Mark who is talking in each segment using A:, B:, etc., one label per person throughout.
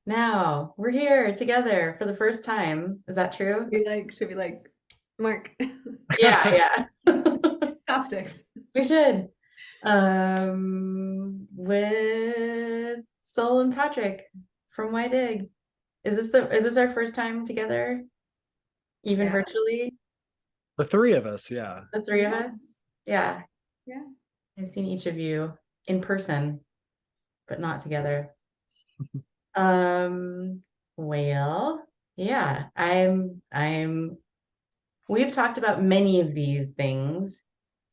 A: Now we're here together for the first time. Is that true?
B: Should be like, Mark,
A: Yeah, yeah.
B: chopsticks.
A: We should. With Sol and Patrick from White Egg. Is this our first time together, even
B: Yeah,
A: virtually?
C: The three of us, yeah.
A: The three of
B: yeah,
A: us? Yeah.
B: yeah.
A: I've seen each of you in person, but not together. Um, well, yeah, we've talked about many of these things,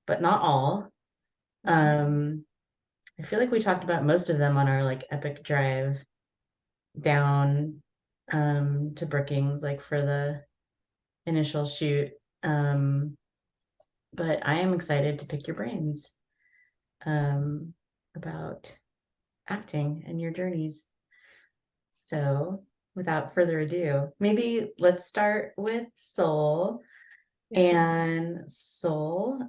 A: but not all.
B: Mhm.
A: Um, I feel like we talked about most of them on our like epic drive down to Brookings, like for the initial shoot. Um, but I am excited to pick your brains um about acting and your journeys. So, without further ado, maybe let's start with Soul.
B: Yeah.
A: And Soul,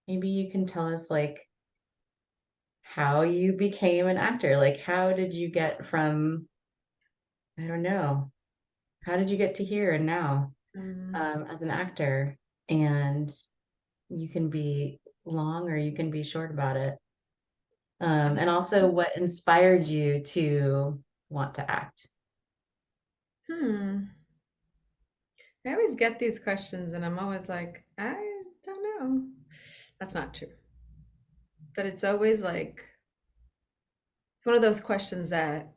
A: maybe you can tell us like how you became an actor. Like, how did you get from, I don't know, how did you get to here and now
B: Um,
A: as an actor? And you can be long or you can be short about it. And also, what inspired you to want to act?
B: hmm. I always get these questions and I'm always like, I don't know. That's not true. But it's always like it's one of those questions that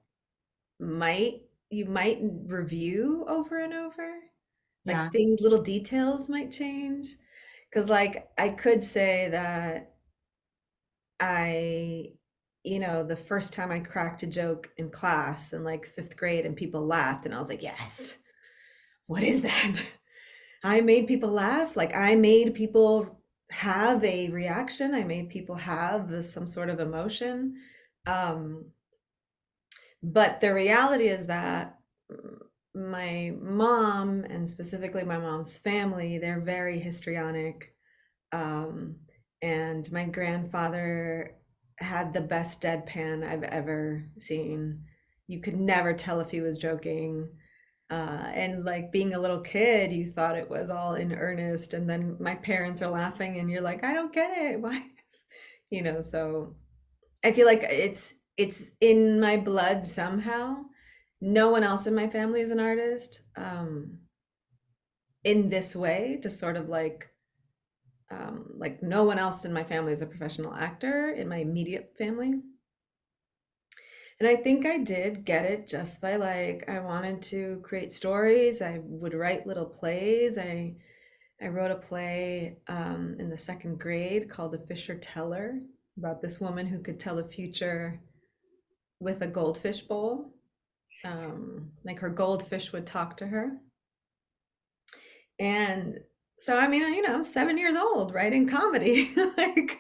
B: might you might review over and over. Like
A: Yeah,
B: things, little details might change. Because like I could say that I, the first time I cracked a joke in class in like fifth grade and people laughed, and I was like, yes, what is that? I made people laugh. Like I made people have a reaction. I made people have some sort of emotion. Um, but the reality is that my mom, and specifically my mom's family, they're very histrionic. Um, and my grandfather had the best deadpan I've ever seen. You could never tell if he was joking. And like being a little kid, you thought it was all in earnest. And then my parents are laughing, and you're like, I don't get it. Why? So I feel like it's in my blood somehow. No one else in my family is an artist in this way, to sort of like no one else in my family is a professional actor in my immediate family. And I think I did get it just by like I wanted to create stories. I would write little plays. I wrote a play in the second grade called The Fisher Teller, about this woman who could tell the future with a goldfish bowl. Like her goldfish would talk to her. And so I mean, I'm 7 years old writing comedy. Like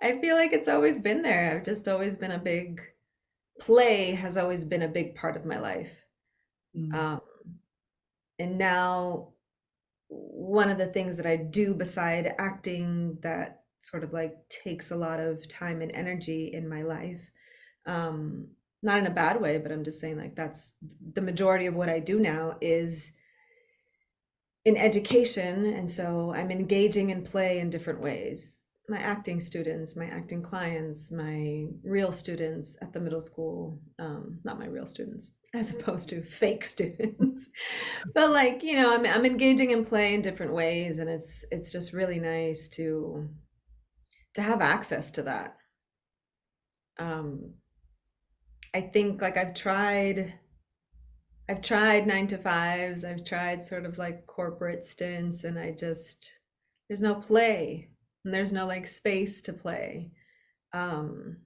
B: I feel like it's always been there. I've just always been a big play has always been a big part of my life.
A: mm,
B: Um, and now one of the things that I do beside acting that sort of like takes a lot of time and energy in my life, um, not in a bad way, but I'm just saying like that's the majority of what I do now is in education. And so I'm engaging in play in different ways. My acting students, my acting clients, my real students at the middle school, not my real students, as opposed to fake students. But like, I'm engaging in play in different ways, and it's just really nice to have access to that. Um, I think like I've tried 9 to 5s. I've tried sort of like corporate stints, and there's no play, and there's no like space to play. Um,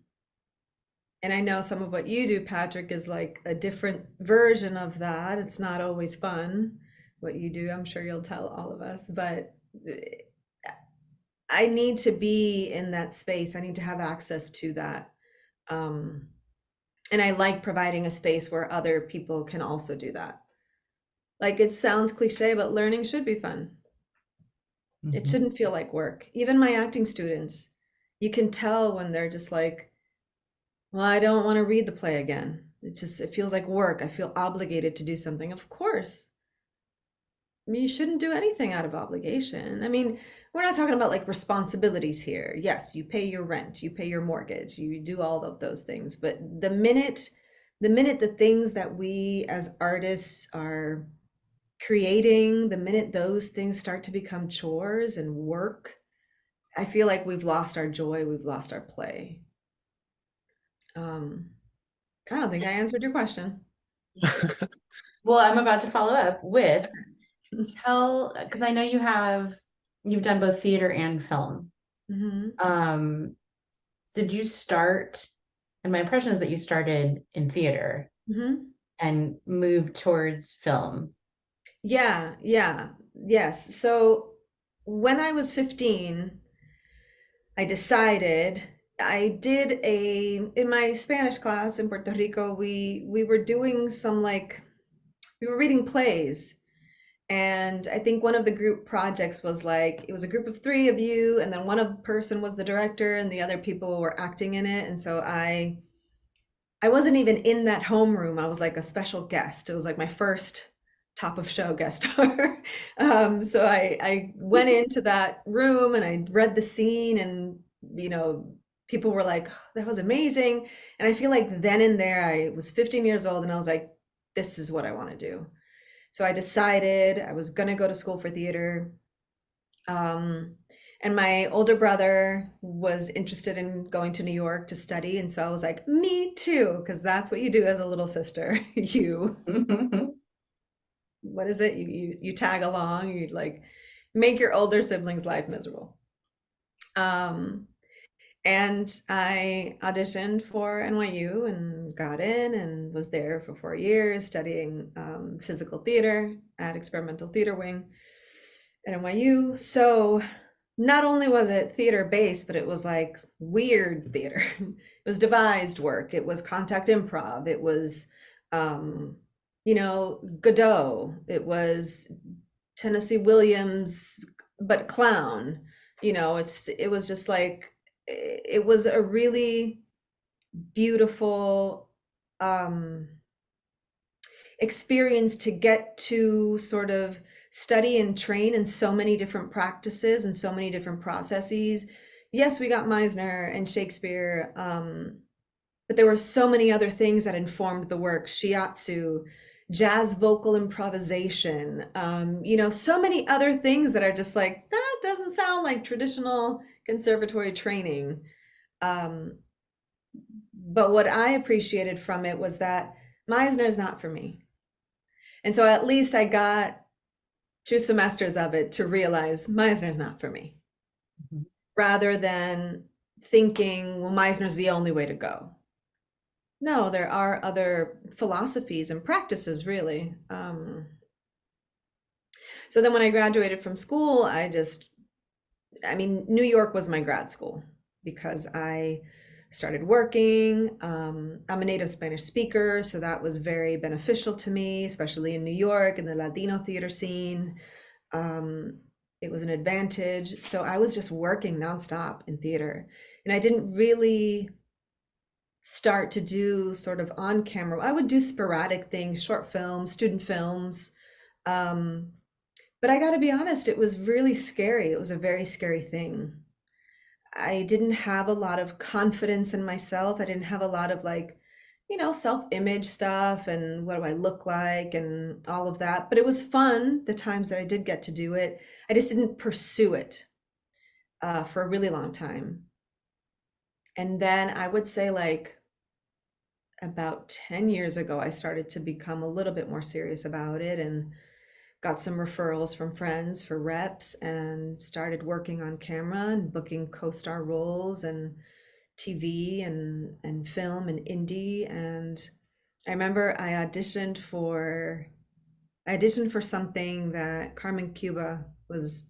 B: and I know some of what you do, Patrick, is like a different version of that. It's not always fun what you do. I'm sure you'll tell all of us, but I need to be in that space. I need to have access to that. Um, and I like providing a space where other people can also do that. Like it sounds cliche, but learning should be fun. It
A: mhm.
B: shouldn't feel like work. Even my acting students, you can tell when they're just like, well, I don't want to read the play again. It feels like work. I feel obligated to do something. Of course. I mean, you shouldn't do anything out of obligation. I mean, we're not talking about like responsibilities here. Yes, you pay your rent, you pay your mortgage, you do all of those things. But the minute the things that we as artists are creating, the minute those things start to become chores and work, I feel like we've lost our joy, we've lost our play. Um, I don't think I answered your question.
A: Well, I'm about to follow up with because I know you've done both theater and film.
B: Hmm.
A: Um, did you start, and my impression is that you started in theater
B: Hmm.
A: and moved towards film.
B: Yeah, yeah, yes. So when I was 15, I decided I did a in my Spanish class in Puerto Rico, we were doing some like we were reading plays. And I think one of the group projects was like it was a group of three of you, and then one of person was the director and the other people were acting in it. And so I wasn't even in that homeroom. I was like a special guest. It was like my first top of show guest star. So I went into that room and I read the scene, and you know, people were like, "Oh, that was amazing." And I feel like then and there, I was 15 years old and I was like, this is what I want to do. So I decided I was going to go to school for theater. Um, and my older brother was interested in going to New York to study. And so I was like, me too, because that's what you do as a little sister. You, what is it? You tag along, you like make your older siblings' life miserable. Um, and I auditioned for NYU and got in and was there for 4 years studying physical theater at Experimental Theater Wing at NYU. So not only was it theater based, but it was like weird theater. It was devised work. It was contact improv. It was, um, Godot. It was Tennessee Williams, but clown. It was just like it was a really beautiful um, experience to get to sort of study and train in so many different practices and so many different processes. Yes, we got Meisner and Shakespeare, but there were so many other things that informed the work. Shiatsu, jazz vocal improvisation, so many other things that are just like, that doesn't sound like traditional conservatory training. Um, but what I appreciated from it was that Meisner is not for me. And so at least I got 2 semesters of it to realize Meisner's not for me, rather than thinking, well, Meisner's the only way to go. No, there are other philosophies and practices, really. So then when I graduated from school, New York was my grad school because I started working. I'm a native Spanish speaker, so that was very beneficial to me, especially in New York in the Latino theater scene. Um, it was an advantage. So I was just working nonstop in theater. And I didn't really start to do sort of on camera. I would do sporadic things, short films, student films. Um, but I got to be honest, it was really scary. It was a very scary thing. I didn't have a lot of confidence in myself. I didn't have a lot of like, self-image stuff and what do I look like and all of that. But it was fun the times that I did get to do it. I just didn't pursue it for a really long time. And then I would say like about 10 years ago, I started to become a little bit more serious about it and got some referrals from friends for reps and started working on camera and booking co-star roles and TV and film and indie. And I remember I auditioned for something that Carmen Cuba was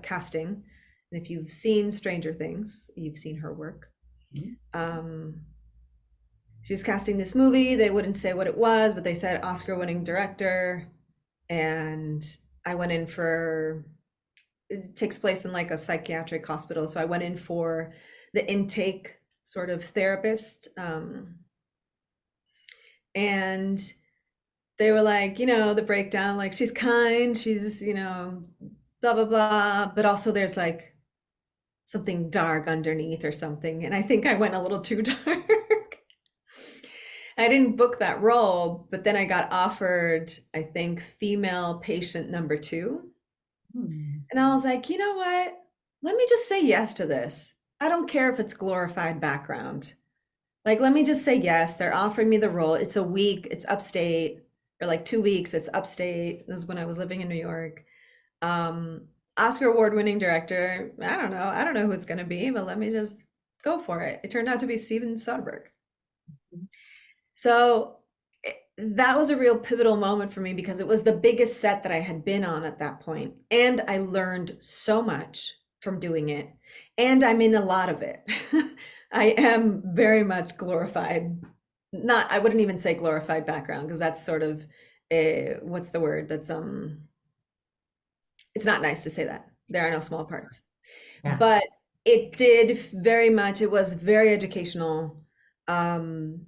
B: casting. And if you've seen Stranger Things, you've seen her work. Um, she was casting this movie. They wouldn't say what it was, but they said Oscar-winning director. And I went in for it takes place in like a psychiatric hospital. So I went in for the intake sort of therapist. And they were like, you know, the breakdown, like she's kind, she's, you know, blah, blah, blah. But also there's like something dark underneath or something. And I think I went a little too dark. I didn't book that role, but then I got offered, I think, female patient number two.
A: Hmm.
B: And I was like, you know what? Let me just say yes to this. I don't care if it's glorified background. Like, let me just say yes. They're offering me the role. It's a week, it's upstate, or like 2 weeks, it's upstate. This is when I was living in New York. Um, Oscar award-winning director. I don't know. I don't know who it's gonna be, but let me just go for it. It turned out to be Steven Soderbergh. So that was a real pivotal moment for me because it was the biggest set that I had been on at that point. And I learned so much from doing it. And I'm in a lot of it. I am very much glorified. Not, I wouldn't even say glorified background because that's sort of a, what's the word? That's it's not nice to say that. There are no small parts.
A: Yeah.
B: But it did very much, it was very educational. Um,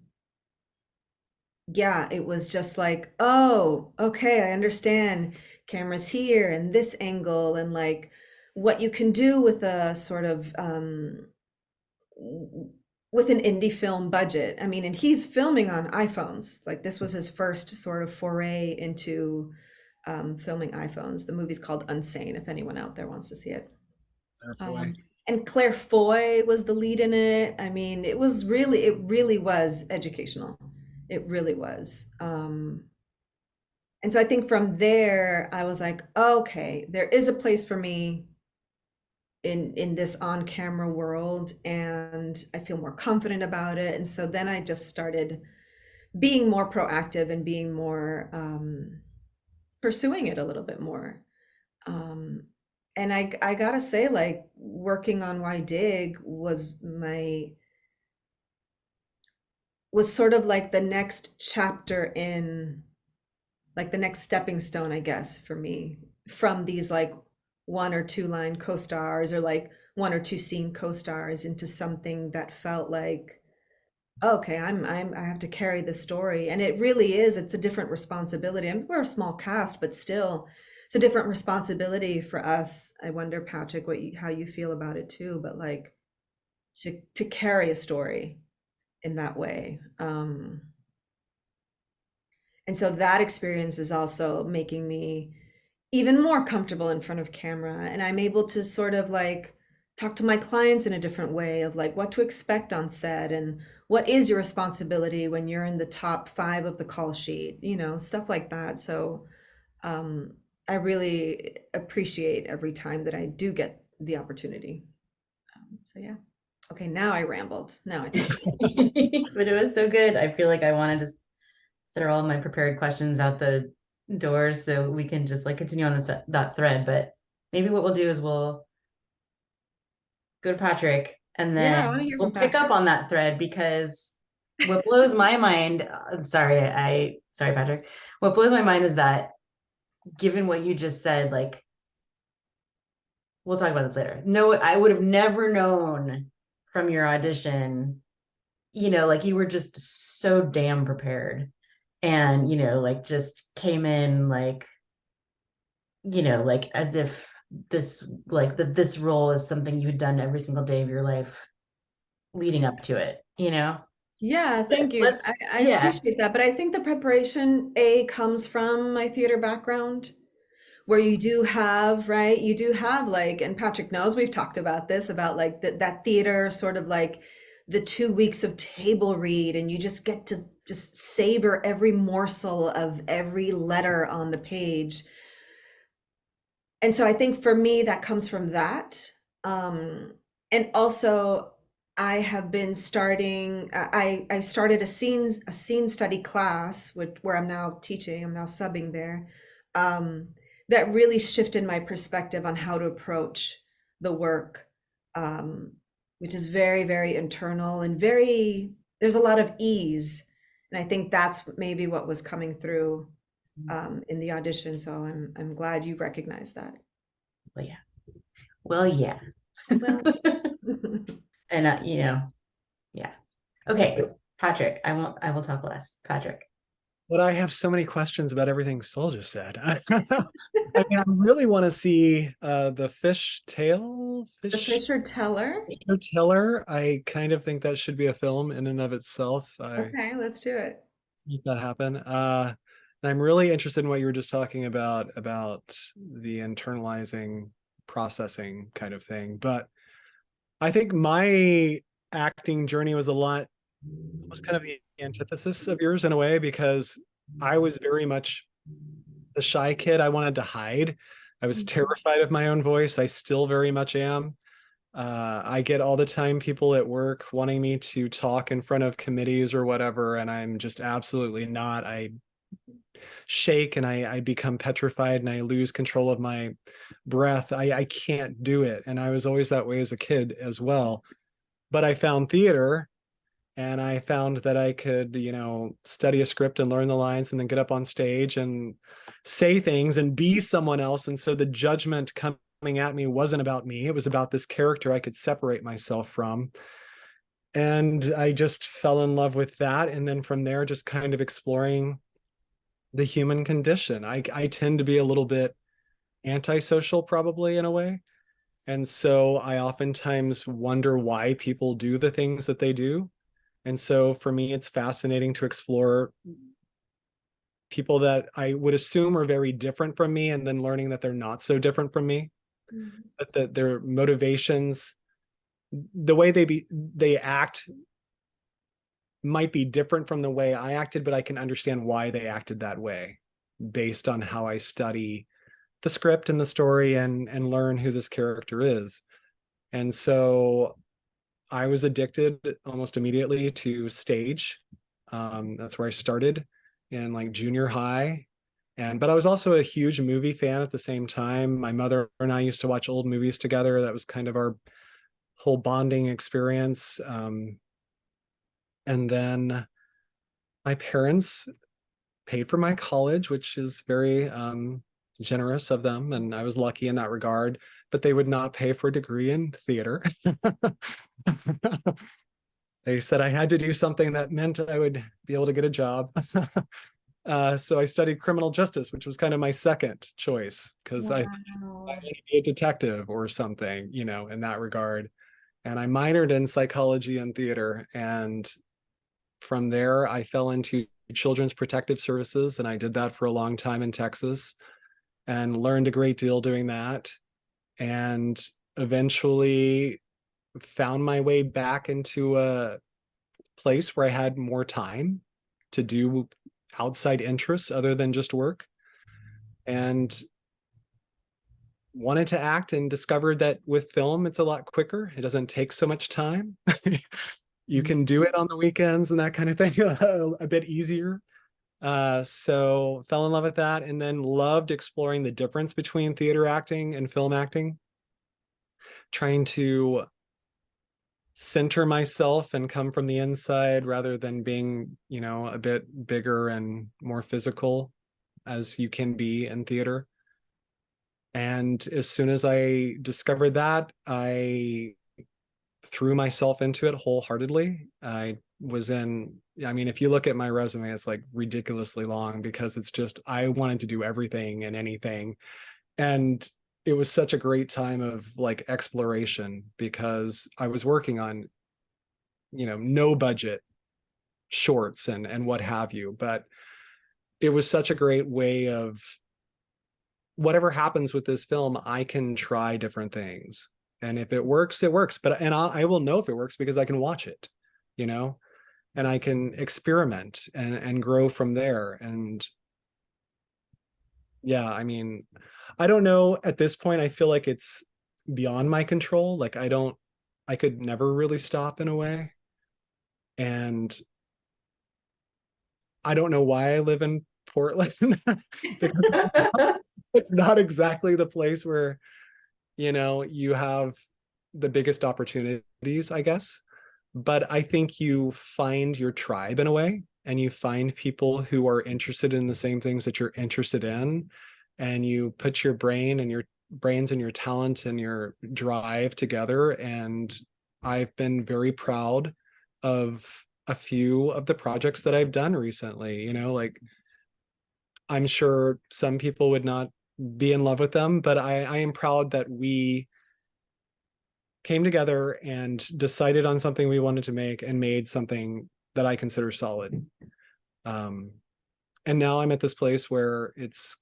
B: yeah, it was just like, oh, okay, I understand. Cameras here and this angle, and like what you can do with a sort of with an indie film budget. I mean, and he's filming on iPhones. Like this was his first sort of foray into filming iPhones. The movie's called Unsane, if anyone out there wants to see it.
C: Fair boy.
B: And Claire Foy was the lead in it. I mean, it really was educational. It really was. And so I think from there, I was like, okay, there is a place for me in this on-camera world, and I feel more confident about it. And so then I just started being more proactive and being more pursuing it a little bit more. Um, and I gotta say, like working on Why Dig was sort of like the next chapter in like the next stepping stone, I guess, for me from these like one or two line co-stars or like one or two scene co-stars into something that felt like, okay, I have to carry the story. And it really is, it's a different responsibility. I mean, we're a small cast, but still it's a different responsibility for us. I wonder, Patrick, how you feel about it too, but like to carry a story in that way. And so that experience is also making me even more comfortable in front of camera. And I'm able to sort of like talk to my clients in a different way of like what to expect on set and what is your responsibility when you're in the top 5 of the call sheet, you know, stuff like that. So um, I really appreciate every time that I do get the opportunity. So yeah. Okay, now I rambled. Now I talk.
A: But it was so good. I feel like I want to just throw all my prepared questions out the doors so we can just like continue on this that thread. But maybe what we'll do is we'll go to Patrick and
B: Yeah, I want to
A: then
B: hear
A: we'll
B: from
A: pick up
B: Patrick.
A: on that thread because what blows my mind, sorry, Patrick. What blows my mind is that given what you just said, like we'll talk about this later. No, I would have never known from your audition, you know, like you were just so damn prepared and, you know, like just came in like, you know, like as if this, like that this role is something you had done every single day of your life leading up to it, you know?
B: Yeah,
A: But
B: thank you.
A: let's,
B: I
A: yeah.
B: appreciate that. But I think the preparation, A, comes from my theater background, where you do have, right? You do have like, and Patrick knows we've talked about this, about like that theater sort of like the 2 weeks of table read, and you just get to just savor every morsel of every letter on the page. And so I think for me, that comes from that. And also I have been starting, I started a scene study class where I'm now teaching, I'm now subbing there. Um, that really shifted my perspective on how to approach the work, um, which is very, very internal and very, there's a lot of ease. And I think that's maybe what was coming through in the audition. So I'm glad you recognize that.
A: Well, yeah. Well, yeah.
B: Well,
A: And, you know, yeah. Okay, Patrick, I will talk less. Patrick.
C: But I have so many questions about everything Sol just said. I mean, I really want to see the
B: The Fisher Teller.
C: Fisher Tiller. I kind of think that should be a film in and of itself. I
B: Okay, let's do it.
C: make that happen. And I'm really interested in what you were just talking about the internalizing processing kind of thing. But I think my acting journey was kind of the antithesis of yours in a way, because I was very much the shy kid. I wanted to hide. I was
B: Mhm.
C: terrified of my own voice. I still very much am. I get all the time people at work wanting me to talk in front of committees or whatever, and I'm just absolutely not. I shake and I become petrified and I lose control of my breath. I can't do it. And I was always that way as a kid as well. But I found theater, and I found that I could, study a script and learn the lines and then get up on stage and say things and be someone else. And so the judgment coming at me wasn't about me. It was about this character I could separate myself from. And I just fell in love with that. And then from there, just kind of exploring the human condition. I tend to be a little bit antisocial, probably in a way. And so I oftentimes wonder why people do the things that they do. And so for me, it's fascinating to explore people that I would assume are very different from me, and then learning that they're not so different from me,
B: Mhm.
C: that their motivations, the way they act might be different from the way I acted, but I can understand why they acted that way based on how I study the script and the story and learn who this character is. And so I was addicted almost immediately to stage. That's where I started in like junior high. But I was also a huge movie fan at the same time. My mother and I used to watch old movies together. That was kind of our whole bonding experience. And then my parents paid for my college, which is very generous of them. And I was lucky in that regard, but they would not pay for a degree in theater. They said I had to do something that meant I would be able to get a job. So I studied criminal justice, which was kind of my second choice, because I
B: Wow.
C: wanted to be a detective or something, in that regard. And I minored in psychology and theater. And from there, I fell into children's protective services. And I did that for a long time in Texas and learned a great deal doing that. And eventually found my way back into a place where I had more time to do outside interests other than just work, and wanted to act and discovered that with film it's a lot quicker. It doesn't take so much time. You
B: Mhm.
C: can do it on the weekends and that kind of thing a bit easier. So fell in love with that, and then loved exploring the difference between theater acting and film acting, trying to center myself and come from the inside rather than being, a bit bigger and more physical as you can be in theater. And as soon as I discovered that, I threw myself into it wholeheartedly. I mean, if you look at my resume, it's like ridiculously long, because it's just, I wanted to do everything and anything. And it was such a great time of like exploration, because I was working on, no budget shorts and what have you. But it was such a great way of, whatever happens with this film, I can try different things. And if it works, it works. I will know if it works because I can watch it, you know, and I can experiment and grow from there. And yeah, I mean, I don't know at this point. I feel like it's beyond my control. Like I could never really stop in a way. And I don't know why I live in Portland because it's not exactly the place where, you have the biggest opportunities, I guess. But I think you find your tribe in a way, and you find people who are interested in the same things that you're interested in, and you put your brains and your talent and your drive together. And I've been very proud of a few of the projects that I've done recently. Like I'm sure some people would not be in love with them, but I am proud that we came together and decided on something we wanted to make and made something that I consider solid. Um, and now I'm at this place where it's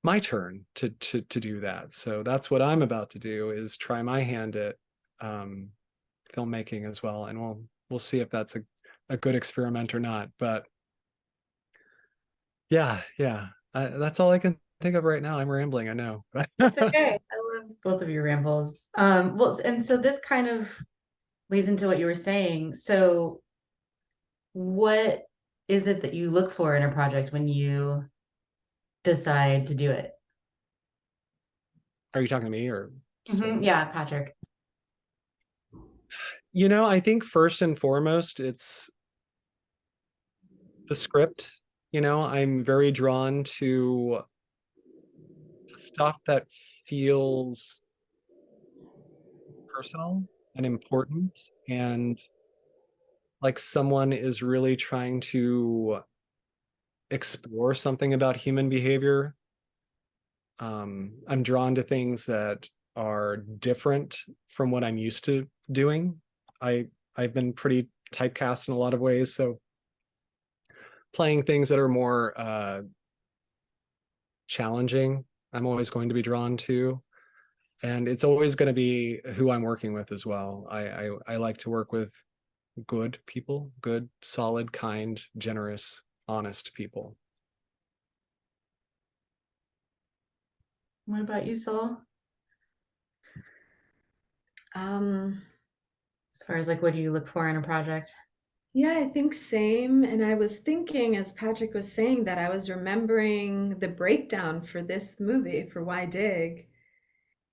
C: my turn to do that. So that's what I'm about to do, is try my hand at um, filmmaking as well, and we'll see if that's a good experiment or not. But yeah, that's all I can think of right now. I'm rambling, I know.
A: That's okay. I love both of your rambles. Well, and so this kind of leads into what you were saying. So what is it that you look for in a project when you decide to do it?
C: Are you talking to me or Soul?
A: Yeah, Patrick.
C: I think first and foremost, it's the script. I'm very drawn to stuff that feels personal and important, and like someone is really trying to explore something about human behavior. I'm drawn to things that are different from what I'm used to doing. I've been pretty typecast in a lot of ways, so playing things that are more challenging, I'm always going to be drawn to. And it's always going to be who I'm working with as well. I like to work with good people, good, solid, kind, generous, honest people.
A: What about you, Saul?
B: Um,
A: As far as like what do you look for in a project?
B: yeah, I think same. And I was thinking, as Patrick was saying that, I was remembering the breakdown for this movie, for Why Dig,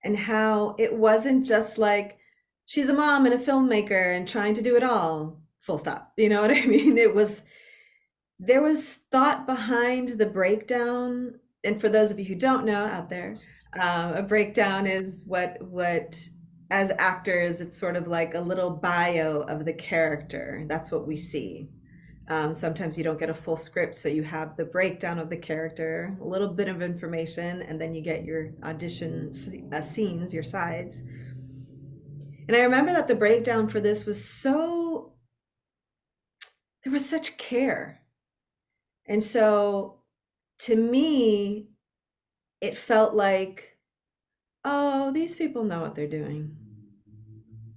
B: and how it wasn't just like she's a mom and a filmmaker and trying to do it all, full stop. You know what I mean? There was thought behind the breakdown. And for those of you who don't know out there, a breakdown is what as actors, it's sort of like a little bio of the character. That's what we see. Sometimes you don't get a full script, so you have the breakdown of the character, a little bit of information, and then you get your audition scenes, your sides. And I remember that the breakdown for this was so, there was such care. And so to me, it felt like, oh, these people know what they're doing.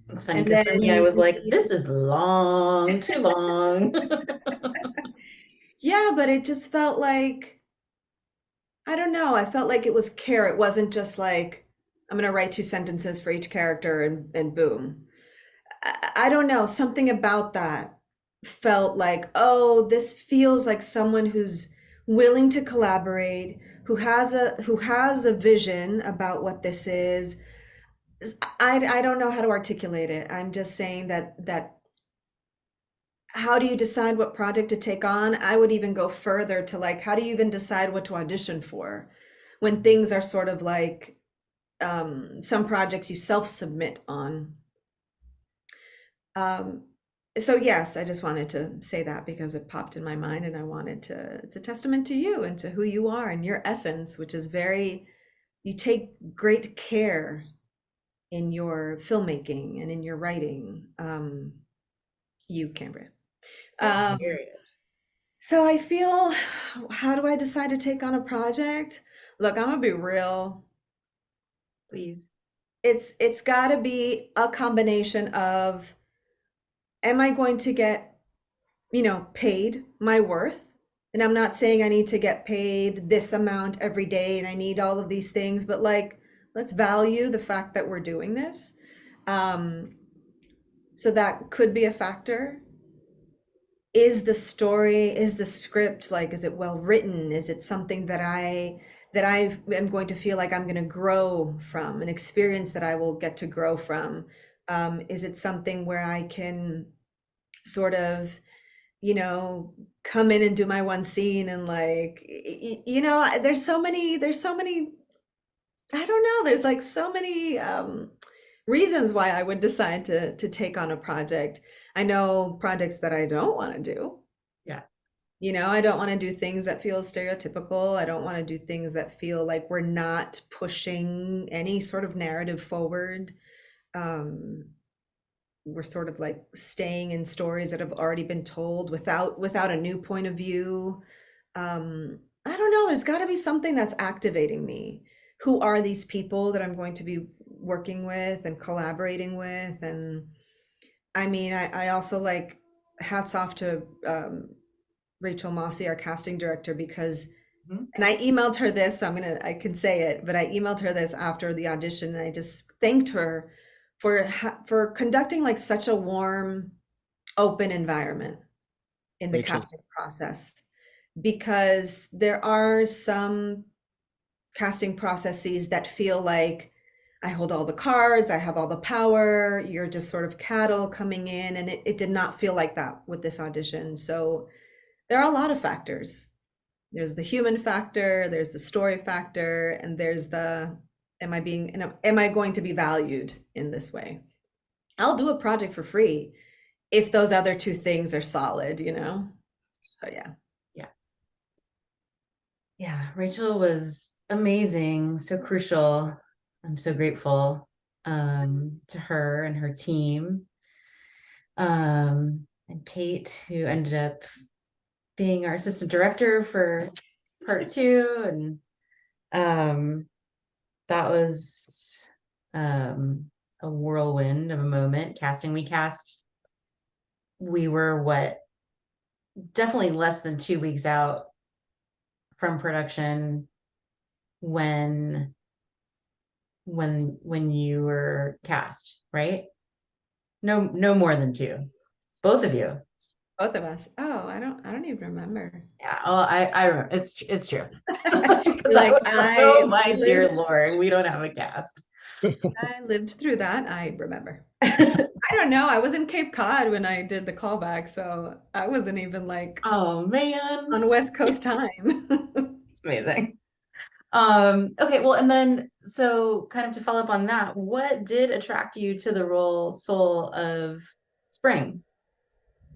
A: It's funny
B: And
A: because for
B: then
A: me, I
B: you
A: was like,
B: read,
A: this is long, too long.
B: yeah, but it just felt like, I don't know, I felt like it was care. It wasn't just like, I'm going to write two sentences for each character and boom. I don't know, something about that felt like, oh, this feels like someone who's willing to collaborate, who has a vision about what this is. I don't know how to articulate it. I'm just saying that how do you decide what project to take on? I would even go further to like, how do you even decide what to audition for when things are sort of like some projects you self-submit on. Um, so yes, I just wanted to say that because it popped in my mind and I wanted to, it's a testament to you and to who you are and your essence, which is very, you take great care in your filmmaking and in your writing. You, Cambria.
A: That's
B: Um,
A: hilarious.
B: so I feel, how do I decide to take on a project? Look, I'm gonna be real.
A: Please.
B: It's gotta be a combination of, am I going to get, paid my worth? And I'm not saying I need to get paid this amount every day and I need all of these things, but like, let's value the fact that we're doing this. Um, so that could be a factor. Is the story, is the script, like, is it well written? Is it something that I am going to feel like I'm going to grow from, an experience that I will get to grow from? Is it something where I can sort of, come in and do my one scene and like, there's so many, I don't know, there's like so many reasons why I would decide to take on a project. I know projects that I don't want to do.
A: Yeah.
B: You know, I don't want to do things that feel stereotypical. I don't want to do things that feel like we're not pushing any sort of narrative forward. Um, we're sort of like staying in stories that have already been told without a new point of view. I don't know, there's got to be something that's activating me. Who are these people that I'm going to be working with and collaborating with? And I mean, I also like, hats off to Rachel Mossy, our casting director, because,
A: Mhm.
B: and I emailed her this, so I can say it, but I emailed her this after the audition, and I just thanked her for conducting like such a warm, open environment in the
C: Rachel's
B: casting process, because there are some casting processes that feel like I hold all the cards, I have all the power, you're just sort of cattle coming in, and it did not feel like that with this audition. So there are a lot of factors. There's the human factor, there's the story factor, and there's the, am I going to be valued in this way? I'll do a project for free if those other two things are solid, you know? So yeah.
A: Yeah. Yeah. Rachel was amazing, so crucial. I'm so grateful to her and her team. And Kate, who ended up being our assistant director for part two. And that was a whirlwind of a moment. Casting, we were definitely less than 2 weeks out from production when you were cast, right? No more than two. Both of you.
B: Both of us. Oh, I don't even remember.
A: Yeah. Oh, I remember. It's true. Because I
B: Like
A: was like, oh my dear Lord, we don't have a cast.
B: I lived through that. I remember. I don't know. I was in Cape Cod when I did the callback, so I wasn't even like
A: Oh man.
B: on West Coast time.
A: It's amazing. Okay, well, and then so kind of to follow up on that, what did attract you to the role Soul of Spring?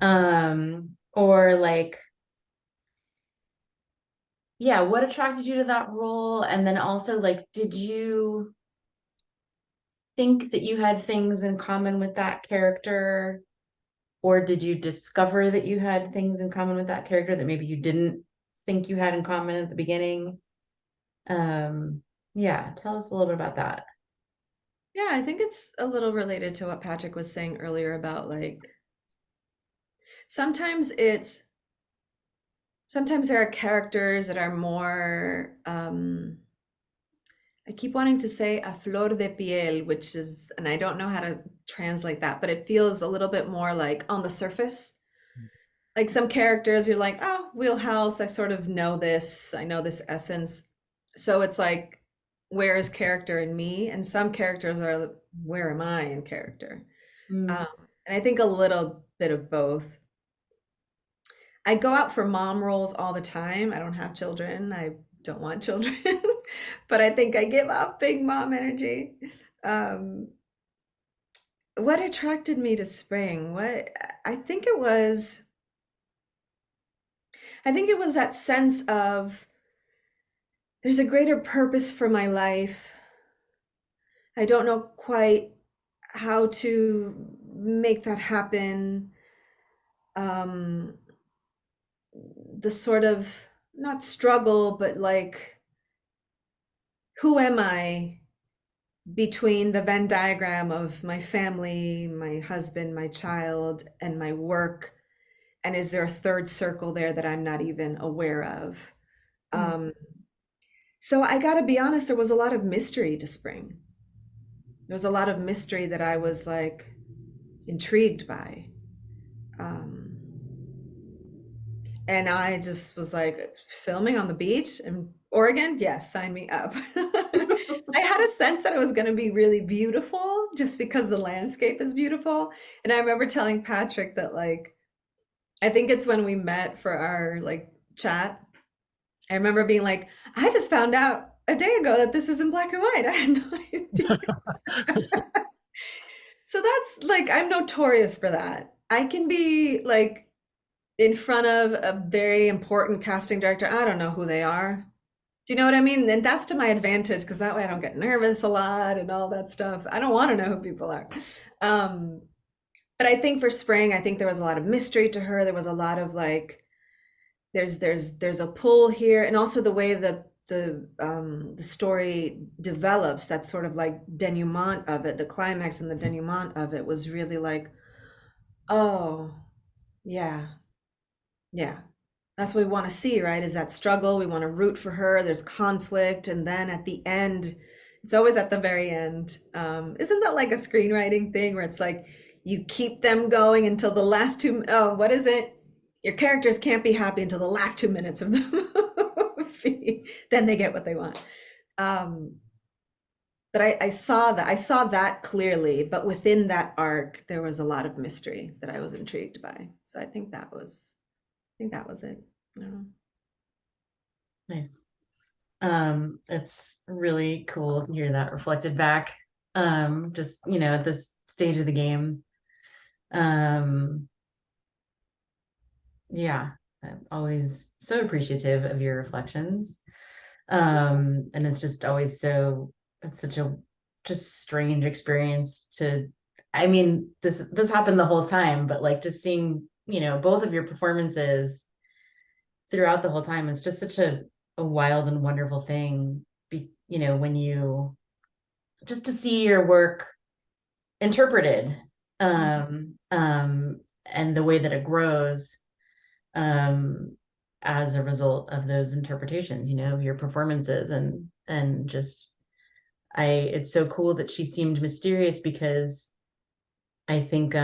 A: Or like, yeah, what attracted you to that role? And then also, like, did you think that you had things in common with that character? Or did you discover that you had things in common with that character that maybe you didn't think you had in common at the beginning? Yeah, tell us a little bit about that.
B: Yeah, I think it's a little related to what Patrick was saying earlier about like sometimes it's sometimes there are characters that are more I keep wanting to say a flor de piel, which is, and I don't know how to translate that, but it feels a little bit more like on the surface. Like some characters, you're like, oh, wheelhouse, I sort of know this, I know this essence. So it's like, where is character in me? And some characters are, where am I in character?
A: Mm.
B: Um, and I think a little bit of both. I go out for mom roles all the time. I don't have children. I don't want children, but I think I give off big mom energy. Um, what attracted me to Spring? What I think it was, I think it was that sense of there's a greater purpose for my life. I don't know quite how to make that happen. Um, the sort of not struggle, but like, who am I between the Venn diagram of my family, my husband, my child, and my work? And is there a third circle there that I'm not even aware of?
A: Mm.
B: Um, so I got to be honest, there was a lot of mystery to Spring. There was a lot of mystery that I was like intrigued by. Um, and I just was like, filming on the beach in Oregon? Yes, sign me up. I had a sense that it was going to be really beautiful just because the landscape is beautiful. And I remember telling Patrick that, like, I think it's when we met for our like chat. I remember being like, I just found out a day ago that this is in black and white. I had no idea. So that's like, I'm notorious for that. I can be like in front of a very important casting director. I don't know who they are. Do you know what I mean? And that's to my advantage because that way I don't get nervous a lot and all that stuff. I don't want to know who people are. Um, but I think for Spring, I think there was a lot of mystery to her. There was a lot of like, there's a pull here, and also the way the story develops. That sort of like denouement of it, the climax and the denouement of it was really like, oh yeah, yeah. That's what we want to see, right? Is that struggle. We want to root for her. There's conflict. And then at the end, it's always at the very end. Isn't that like a screenwriting thing where it's like you keep them going until the last two, oh, what is it? Your characters can't be happy until the last 2 minutes of the movie. Then they get what they want. Um, but I saw that clearly, but within that arc, there was a lot of mystery that I was intrigued by. So I think that was it. I don't know.
A: Nice. It's really cool to hear that reflected back. Just, at this stage of the game. Yeah, I'm always so appreciative of your reflections. And it's just always it's such a just strange experience to, I mean, this happened the whole time, but like just seeing, both of your performances throughout the whole time, it's just such a wild and wonderful thing, when you just to see your work interpreted, and the way that it grows, as a result of those interpretations, your performances, and just it's so cool that she seemed mysterious, because I think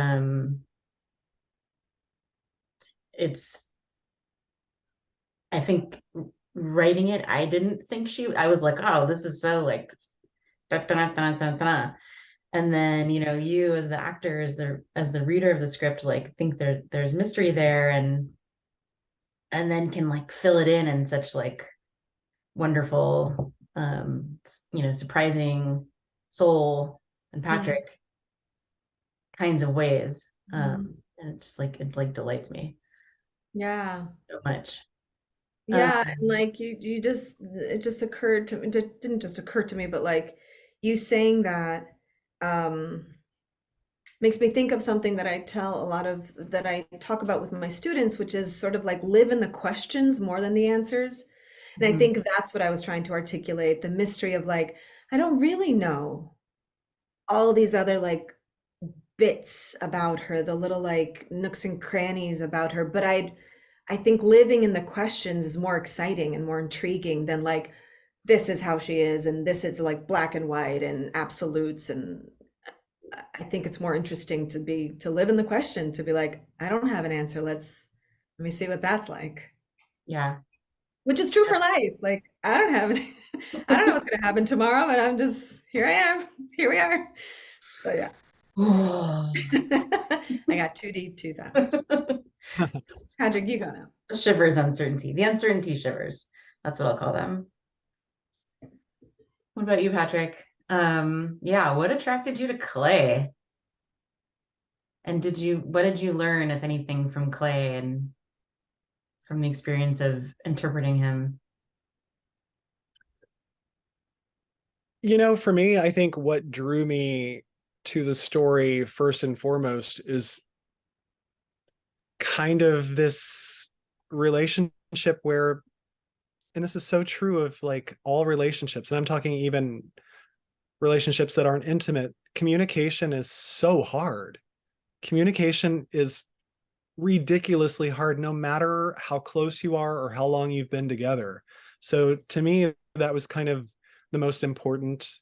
A: it's I think writing it, I didn't think I was like, oh, this is so like da, da, da, da, da. And then, you as the actor, as the reader of the script, like think there's mystery there, and then can like fill it in such like wonderful, surprising soul and
B: Mhm.
A: Patrick kinds of ways.
B: Mhm.
A: And it delights me
B: Yeah.
A: so much.
B: Yeah, and like you just it just occurred to me, it didn't just occur to me, but like you saying that um makes me think of something that I talk about with my students, which is sort of like live in the questions more than the answers. And I
A: Mhm.
B: think that's what I was trying to articulate, the mystery of like, I don't really know all these other like bits about her, the little like nooks and crannies about her, but I think living in the questions is more exciting and more intriguing than like this is how she is and this is like black and white and absolutes. And I think it's more interesting to live in the question, to be like, I don't have an answer. Let me see what that's like.
A: Yeah.
B: Which is true for life. Like I don't have any, I don't know what's gonna happen tomorrow, but I'm just here I am. Here we are. So yeah. I got too deep too fast. Patrick, you go now.
A: Shivers, uncertainty, the uncertainty shivers. That's what I'll call them. What about you, Patrick? Yeah, what attracted you to Clay? And what did you learn, if anything, from Clay and from the experience of interpreting him?
C: For me, I think what drew me to the story first and foremost is kind of this relationship where, and this is so true of like all relationships, and I'm talking even relationships that aren't intimate, communication is so hard. Communication is ridiculously hard, no matter how close you are or how long you've been together. So to me, that was kind of the most important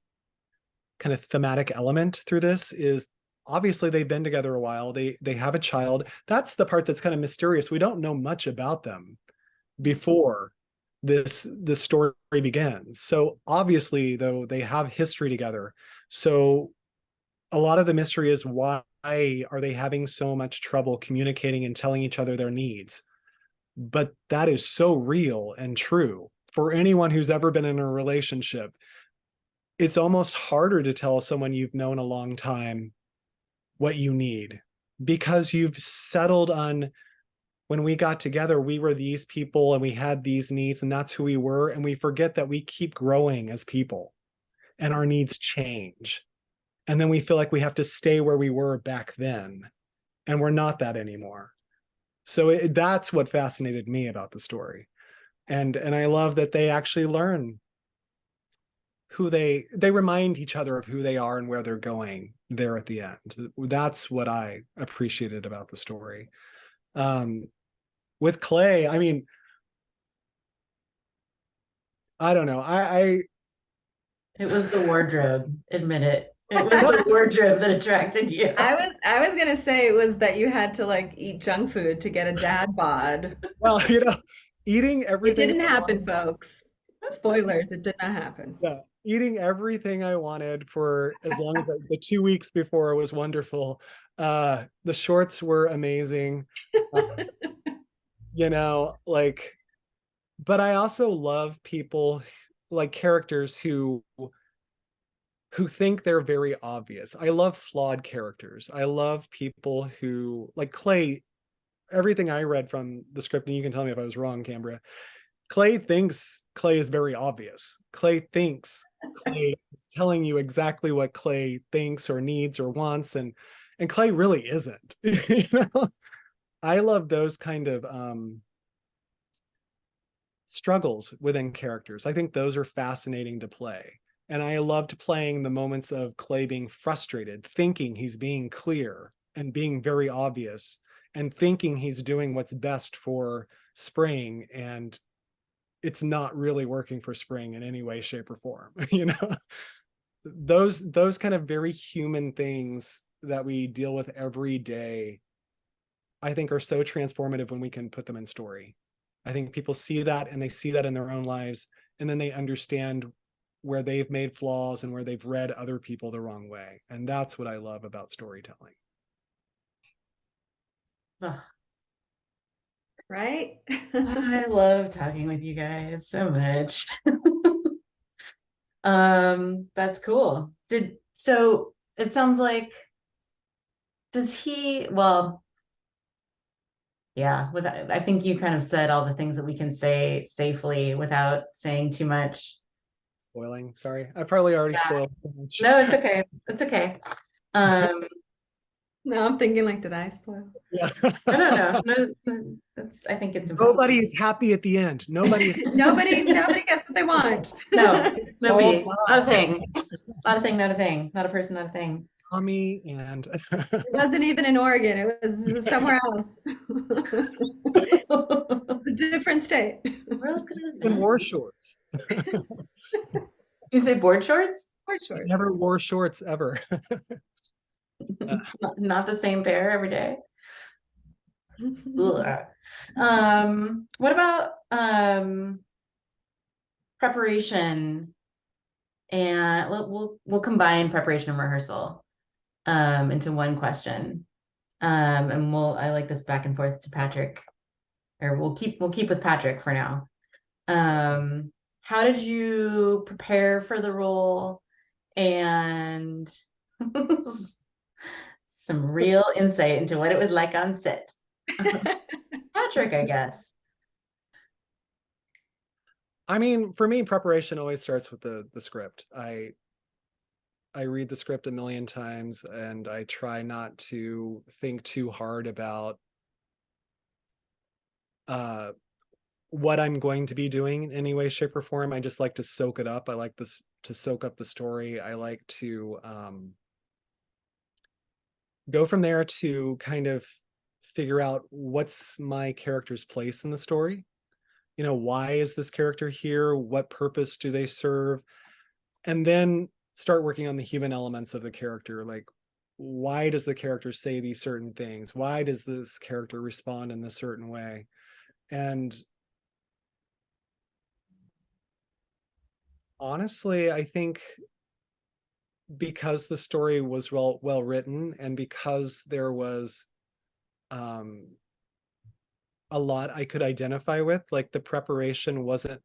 C: kind of thematic element through this. Is obviously they've been together a while, they have a child. That's the part that's kind of mysterious. We don't know much about them before this story begins. So obviously, though, they have history together. So a lot of the mystery is, why are they having so much trouble communicating and telling each other their needs? But that is so real and true for anyone who's ever been in a relationship. It's almost harder to tell someone you've known a long time what you need, because you've settled on, when we got together, we were these people and we had these needs and that's who we were. And we forget that we keep growing as people and our needs change. And then we feel like we have to stay where we were back then. And we're not that anymore. So that's what fascinated me about the story. And I love that they actually learn who they remind each other of who they are and where they're going there at the end. That's what I appreciated about the story. With Clay, I mean, I don't know.
A: It was the wardrobe, admit it. It was the wardrobe that attracted you.
B: I was gonna say it was that you had to like eat junk food to get a dad bod.
C: well, eating
B: It
C: everything
B: didn't
C: I
B: happen,
C: wanted,
B: folks. Spoilers, it did not happen.
C: yeah, eating everything I wanted for as long as the 2 weeks before was wonderful. The shorts were amazing. Uh, like, but I also love people, like characters who think they're very obvious. I love flawed characters. I love people who, like Clay, everything I read from the script, and you can tell me if I was wrong, Cambria. Clay thinks Clay is very obvious. Clay thinks Clay is telling you exactly what Clay thinks or needs or wants, and Clay really isn't. I love those kind of struggles within characters. I think those are fascinating to play. And I loved playing the moments of Clay being frustrated, thinking he's being clear and being very obvious, and thinking he's doing what's best for Spring, and it's not really working for Spring in any way, shape, or form. Those kind of very human things that we deal with every day, I think are so transformative when we can put them in story. I think people see that and they see that in their own lives, and then they understand where they've made flaws and where they've read other people the wrong way. And that's what I love about storytelling.
A: Ugh,
B: Right?
A: I love talking with you guys so much. That's cool. So it sounds like, does he, well, yeah, I think you kind of said all the things that we can say safely without saying too much.
C: Spoiling, sorry. I probably already
A: Yeah.
C: spoiled so much.
A: No, it's okay. It's okay. Um,
B: No, I'm thinking like, did I spoil?
C: Yeah.
A: no, that's, I think it's impossible.
C: Nobody is happy at the end. Nobody is
B: Nobody gets what they want.
A: No, nobody,
C: all
A: not a thing, not a thing, not a thing, not a person, not a thing.
C: Tommy and
B: It wasn't even in Oregon. It was somewhere else. A different state.
A: Where else could it have
C: and
A: been?
C: wore shorts.
A: You say board shorts?
B: For sure.
C: Never wore shorts ever.
A: Not the same pair every day. Ugh. What about preparation? And we'll combine preparation and rehearsal into one question. And I like this back and forth to Patrick, or we'll keep with Patrick for now. How did you prepare for the role? And some real insight into what it was like on set. Patrick, I guess.
C: I mean, for me, preparation always starts with the script. I read the script a million times and I try not to think too hard about what I'm going to be doing in any way, shape, or form. I just like to soak it up. I like this to soak up the story. I like to go from there to kind of figure out what's my character's place in the story. Why is this character here? What purpose do they serve? And then start working on the human elements of the character. Like, why does the character say these certain things? Why does this character respond in this certain way? And honestly, I think because the story was well written, and because there was a lot I could identify with, like the preparation wasn't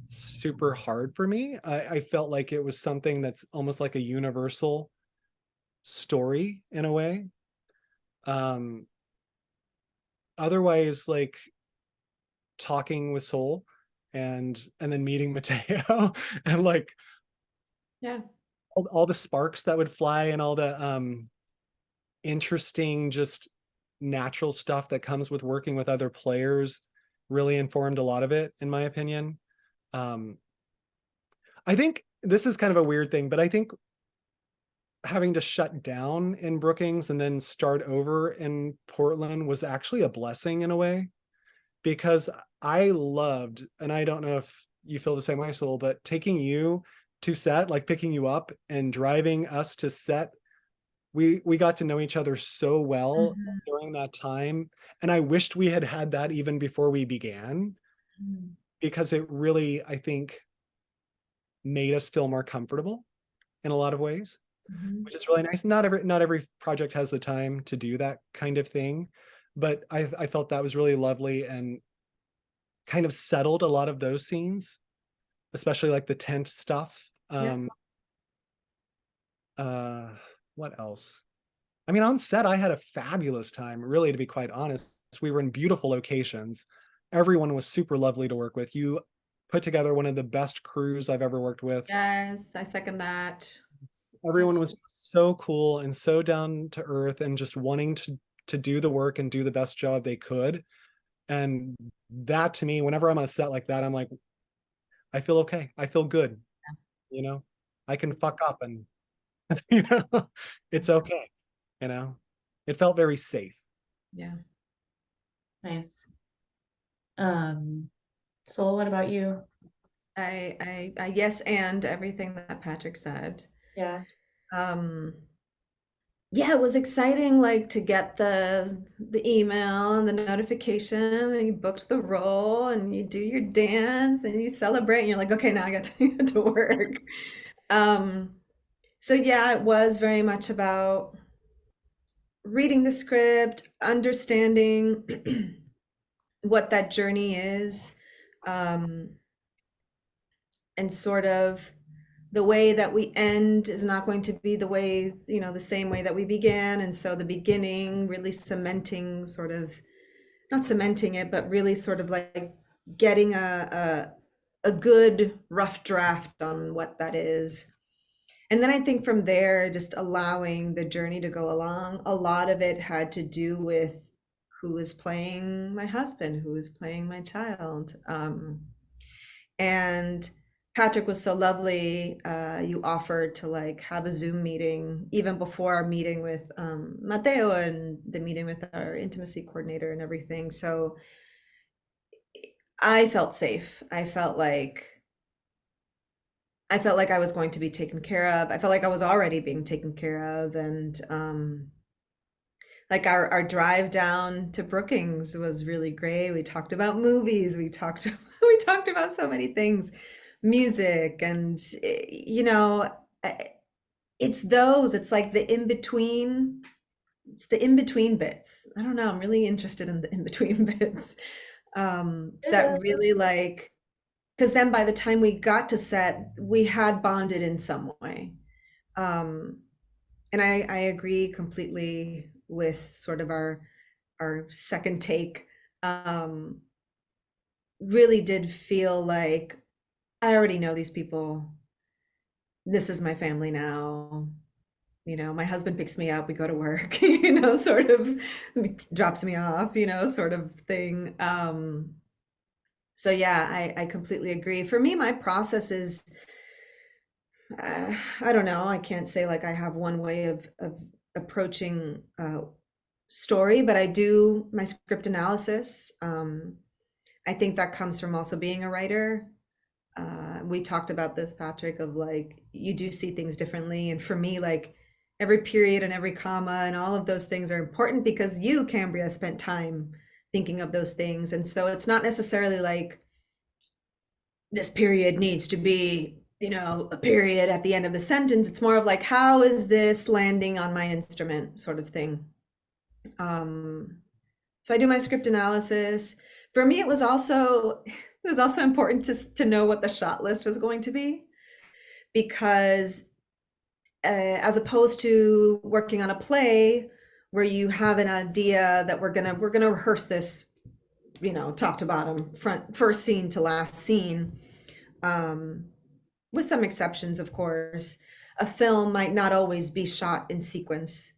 C: super hard for me. I felt like it was something that's almost like a universal story in a way. Um, Otherwise, like talking with Soul and then meeting Mateo and like
B: Yeah.
C: all the sparks that would fly and all the interesting, just natural stuff that comes with working with other players really informed a lot of it, in my opinion. Um, I think this is kind of a weird thing, but I think having to shut down in Brookings and then start over in Portland was actually a blessing in a way, because I loved, and I don't know if you feel the same way, Soul, but taking you to set, like picking you up and driving us to set, we got to know each other so well
B: Mhm.
C: during that time. And I wished we had had that even before we began,
B: Mhm.
C: because it really, I think, made us feel more comfortable in a lot of ways,
B: Mhm.
C: which is really nice. Not every project has the time to do that kind of thing, but I felt that was really lovely and kind of settled a lot of those scenes, especially like the tent stuff.
B: Yeah.
C: Uh what else? I mean, on set, I had a fabulous time, really, to be quite honest. We were in beautiful locations. Everyone was super lovely to work with. You put together one of the best crews I've ever worked with.
B: Yes, I second that. Yeah.
C: Everyone was so cool and so down to earth and just wanting to do the work and do the best job they could. And that to me, whenever I'm on a set like that, I'm like, I feel okay. I feel good. You know, I can fuck up and you know, it's okay. You know, it felt very safe.
B: Yeah.
A: Nice. Soul, what about you?
B: I yes and everything that Patrick said.
A: Yeah.
B: Um, yeah, it was exciting, like to get the email and the notification, and you booked the role, and you do your dance, and you celebrate, and you're like, okay, now I got to, get to work. Um, so yeah, it was very much about reading the script, understanding what that journey is, um, and sort of the way that we end is not going to be the way, the same way that we began. And so the beginning really cementing, sort of, not cementing it, but really sort of like getting a good rough draft on what that is. And then I think from there, just allowing the journey to go along, a lot of it had to do with who is playing my husband, who is playing my child. And Patrick was so lovely. You offered to like have a Zoom meeting even before our meeting with Mateo and the meeting with our intimacy coordinator and everything. So I felt safe. I felt like I was going to be taken care of. I felt like I was already being taken care of. And like our drive down to Brookings was really great. We talked about movies. We talked we talked about so many things, music, and it's those. It's like the in between. It's the in between bits. I don't know. I'm really interested in the in between bits.
A: Yeah.
B: That really like, because then by the time we got to set, we had bonded in some way. Um, and I agree completely with sort of our second take. Um, really did feel like I already know these people. This is my family now. My husband picks me up, we go to work, sort of drops me off, sort of thing. So yeah, I completely agree. For me, my process is, I don't know, I can't say like I have one way of approaching story, but I do my script analysis. I think that comes from also being a writer. We talked about this, Patrick, of like you do see things differently. And for me, like every period and every comma and all of those things are important because you, Cambria, spent time thinking of those things. And so it's not necessarily like this period needs to be, a period at the end of the sentence. It's more of like, how is this landing on my instrument, sort of thing. Um, so I do my script analysis. For me, it was also important to know what the shot list was going to be, because as opposed to working on a play where you have an idea that we're gonna rehearse this, top to bottom, first scene to last scene, um, with some exceptions, of course. A film might not always be shot in sequence.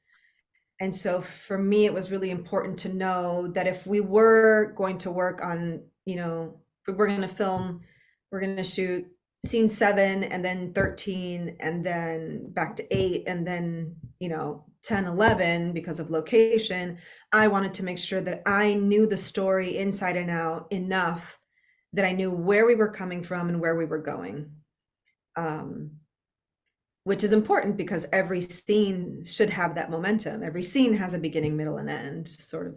B: And so for me, it was really important to know that if we were going to work on, if we're going to film, we're going to shoot scene 7 and then 13 and then back to 8 and then, 10, 11 because of location, I wanted to make sure that I knew the story inside and out enough that I knew where we were coming from and where we were going. Which is important because every scene should have that momentum. Every scene has a beginning, middle, and end, sort of.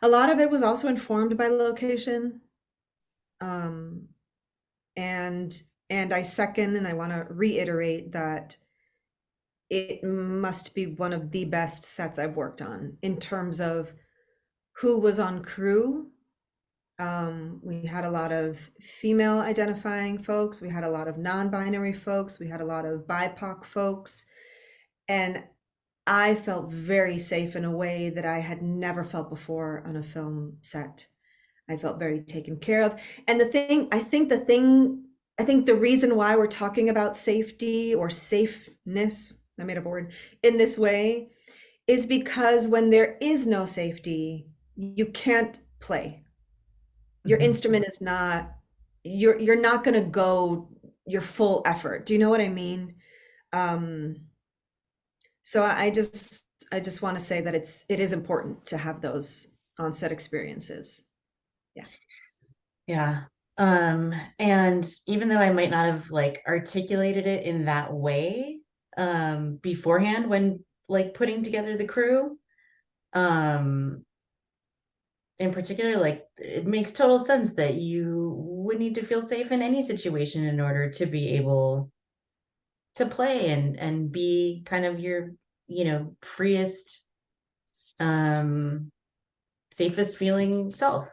B: A lot of it was also informed by location. And I second, and I want to reiterate that it must be one of the best sets I've worked on in terms of who was on crew. We had a lot of female identifying folks. We had a lot of non-binary folks. We had a lot of BIPOC folks. And I felt very safe in a way that I had never felt before on a film set. I felt very taken care of. And I think the reason why we're talking about safety or safeness, I made up a word, in this way is because when there is no safety, you can't play. Your instrument is not, you're not going to go your full effort. Do you know what I mean? So I just want to say that it is important to have those on-set experiences. Yeah.
A: Yeah. And even though I might not have like articulated it in that way, beforehand when like putting together the crew, in particular, like it makes total sense that you would need to feel safe in any situation in order to be able to play and be kind of your, freest, safest feeling self.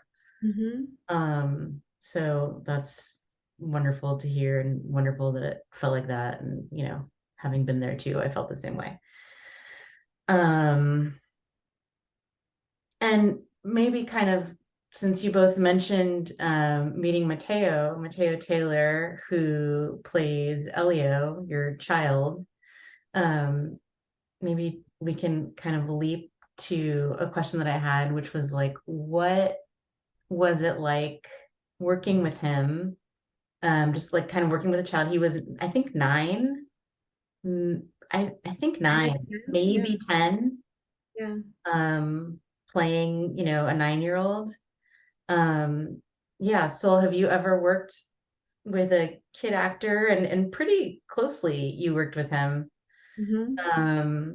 A: So that's wonderful to hear and wonderful that it felt like that. And, having been there too, I felt the same way. And maybe kind of, since you both mentioned meeting Mateo Taylor, who plays Elio, your child, maybe we can kind of leap to a question that I had, which was like, what was it like working with him? Just like kind of working with a child. He was, I think, 9. I think 9, maybe 10.
B: Yeah.
A: Playing, a 9-year-old. Yeah, Sol, have you ever worked with a kid actor? And pretty closely you worked with him.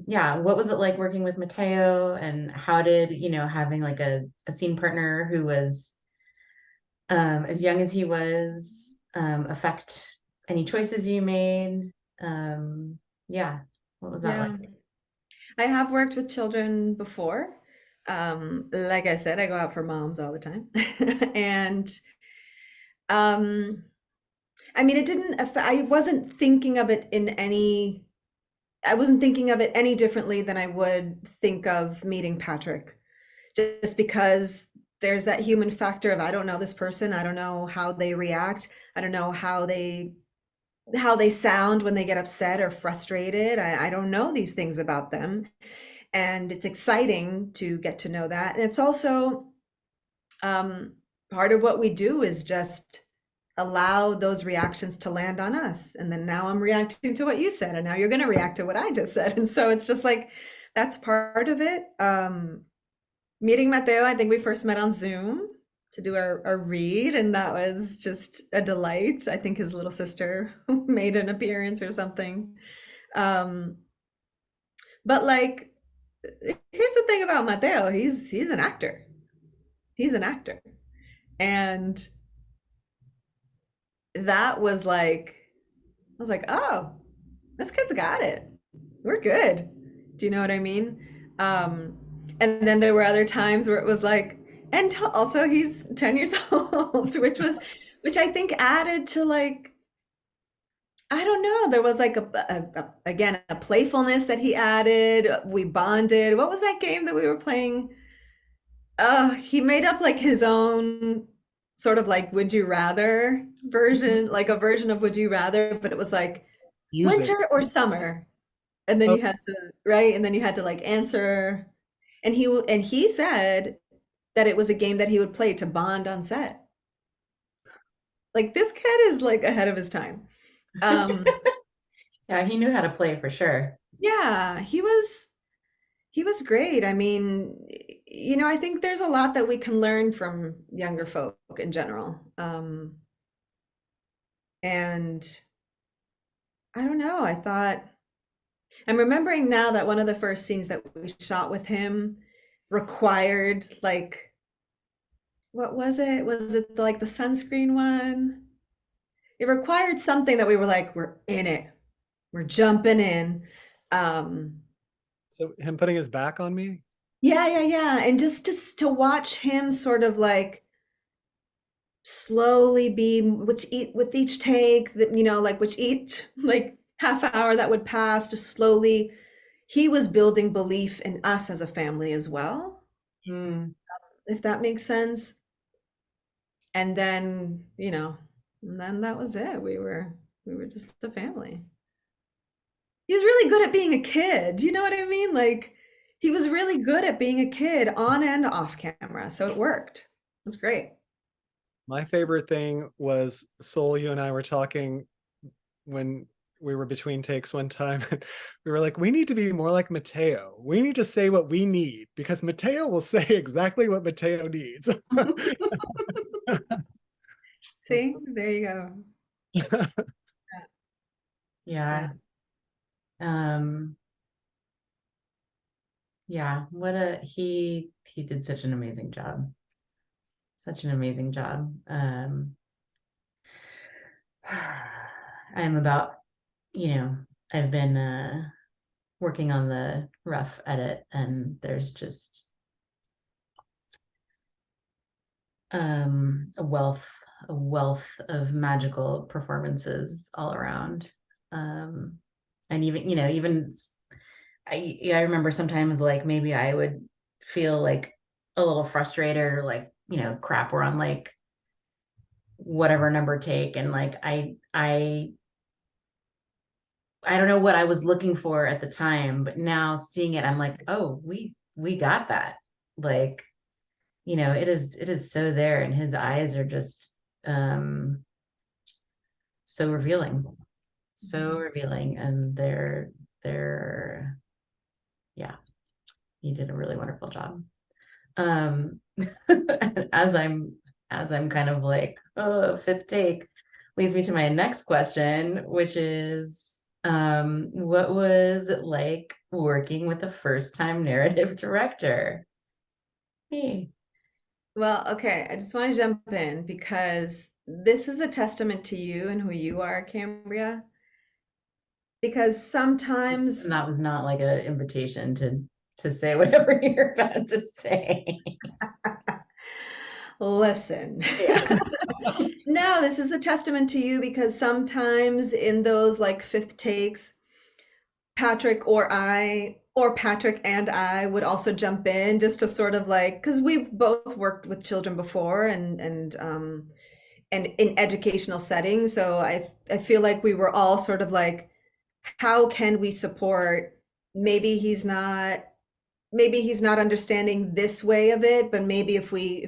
A: Yeah, what was it like working with Mateo, and how did, having like a scene partner who was as young as he was affect any choices you made? Yeah, what was that like?
B: I have worked with children before. Like I said, I go out for moms all the time. And I mean, it didn't affect, I wasn't thinking of it any differently than I would think of meeting Patrick, just because there's that human factor of, I don't know this person. I don't know how they react. I don't know how they sound when they get upset or frustrated. I don't know these things about them. And it's exciting to get to know that. And it's also part of what we do is just allow those reactions to land on us. And then now I'm reacting to what you said, and now you're going to react to what I just said. And so it's just like, that's part of it. Meeting Mateo, I think we first met on Zoom to do our read, and that was just a delight. I think his little sister made an appearance or something. But like, here's the thing about Mateo, he's an actor. He's an actor. And that was like, I was like, oh, this kid's got it. We're good. Do you know what I mean? And then there were other times where it was like, and also he's 10 years old, which I think added to like I don't know. There was like again a playfulness that he added. We bonded. What was that game that we were playing? He made up like his own sort of like would you rather version, like a version of would you rather, but it was like
C: Music.
B: winter or summer. And then
C: Oh,
B: you had to, right? And then you had to like answer. And he said that it was a game that he would play to bond on set. Like this kid is like ahead of his time. Um,
A: Yeah, he knew how to play for sure.
B: yeah, he was great. I mean, you know, I think there's a lot that we can learn from younger folk in general. And I don't know, I thought I'm remembering now that one of the first scenes that we shot with him required like what was it? Was it like the sunscreen one? It required something that we were like, we're in it. We're jumping in. Um,
C: so him putting his back on me?
B: yeah, yeah, yeah. And just to watch him sort of like slowly be with each take that, you know, like which each like half hour that would pass, just slowly, he was building belief in us as a family as well,
A: Mm.
B: if that makes sense. And then, you know, and then that was it. We were just a family. He was really good at being a kid. You know what I mean? Like he was really good at being a kid on and off camera. So it worked. It was great.
C: My favorite thing was Soul, you and I were talking when we were between takes one time. We were like, we need to be more like Mateo. We need to say what we need because Mateo will say exactly what Mateo needs.
B: See, there you go. Yeah.
A: Yeah. Um, yeah, what a he did such an amazing job. Such an amazing job. I'm about, you know, I've been working on the rough edit and there's just a wealth of magical performances all around. Um, and even, you know, even yeah, I remember sometimes like maybe I would feel like a little frustrated or like, you know, crap, we're on like whatever number take and like I don't know what I was looking for at the time, but now seeing it I'm like, oh, we got that. Like, you know, it is so there and his eyes are just so revealing. So
B: Mhm.
A: revealing and they're yeah, he did a really wonderful job. Um, as I'm as I'm kind of like, oh, fifth take leads me to my next question, which is, what was it like working with a first-time narrative director? Hey.
B: Well, okay, I just want to jump in because this is a testament to you and who you are, Cambria. Because
A: And
B: sometimes,
A: that was not like an invitation to say whatever you're about to say.
B: listen.
A: Yeah.
B: No, this is a testament to you because sometimes in those like fifth takes, Patrick or Patrick and I would also jump in just to sort of like, because we've both worked with children before and in educational settings. So I feel like we were all sort of like, how can we support? Maybe maybe he's not understanding this way of it, but maybe if we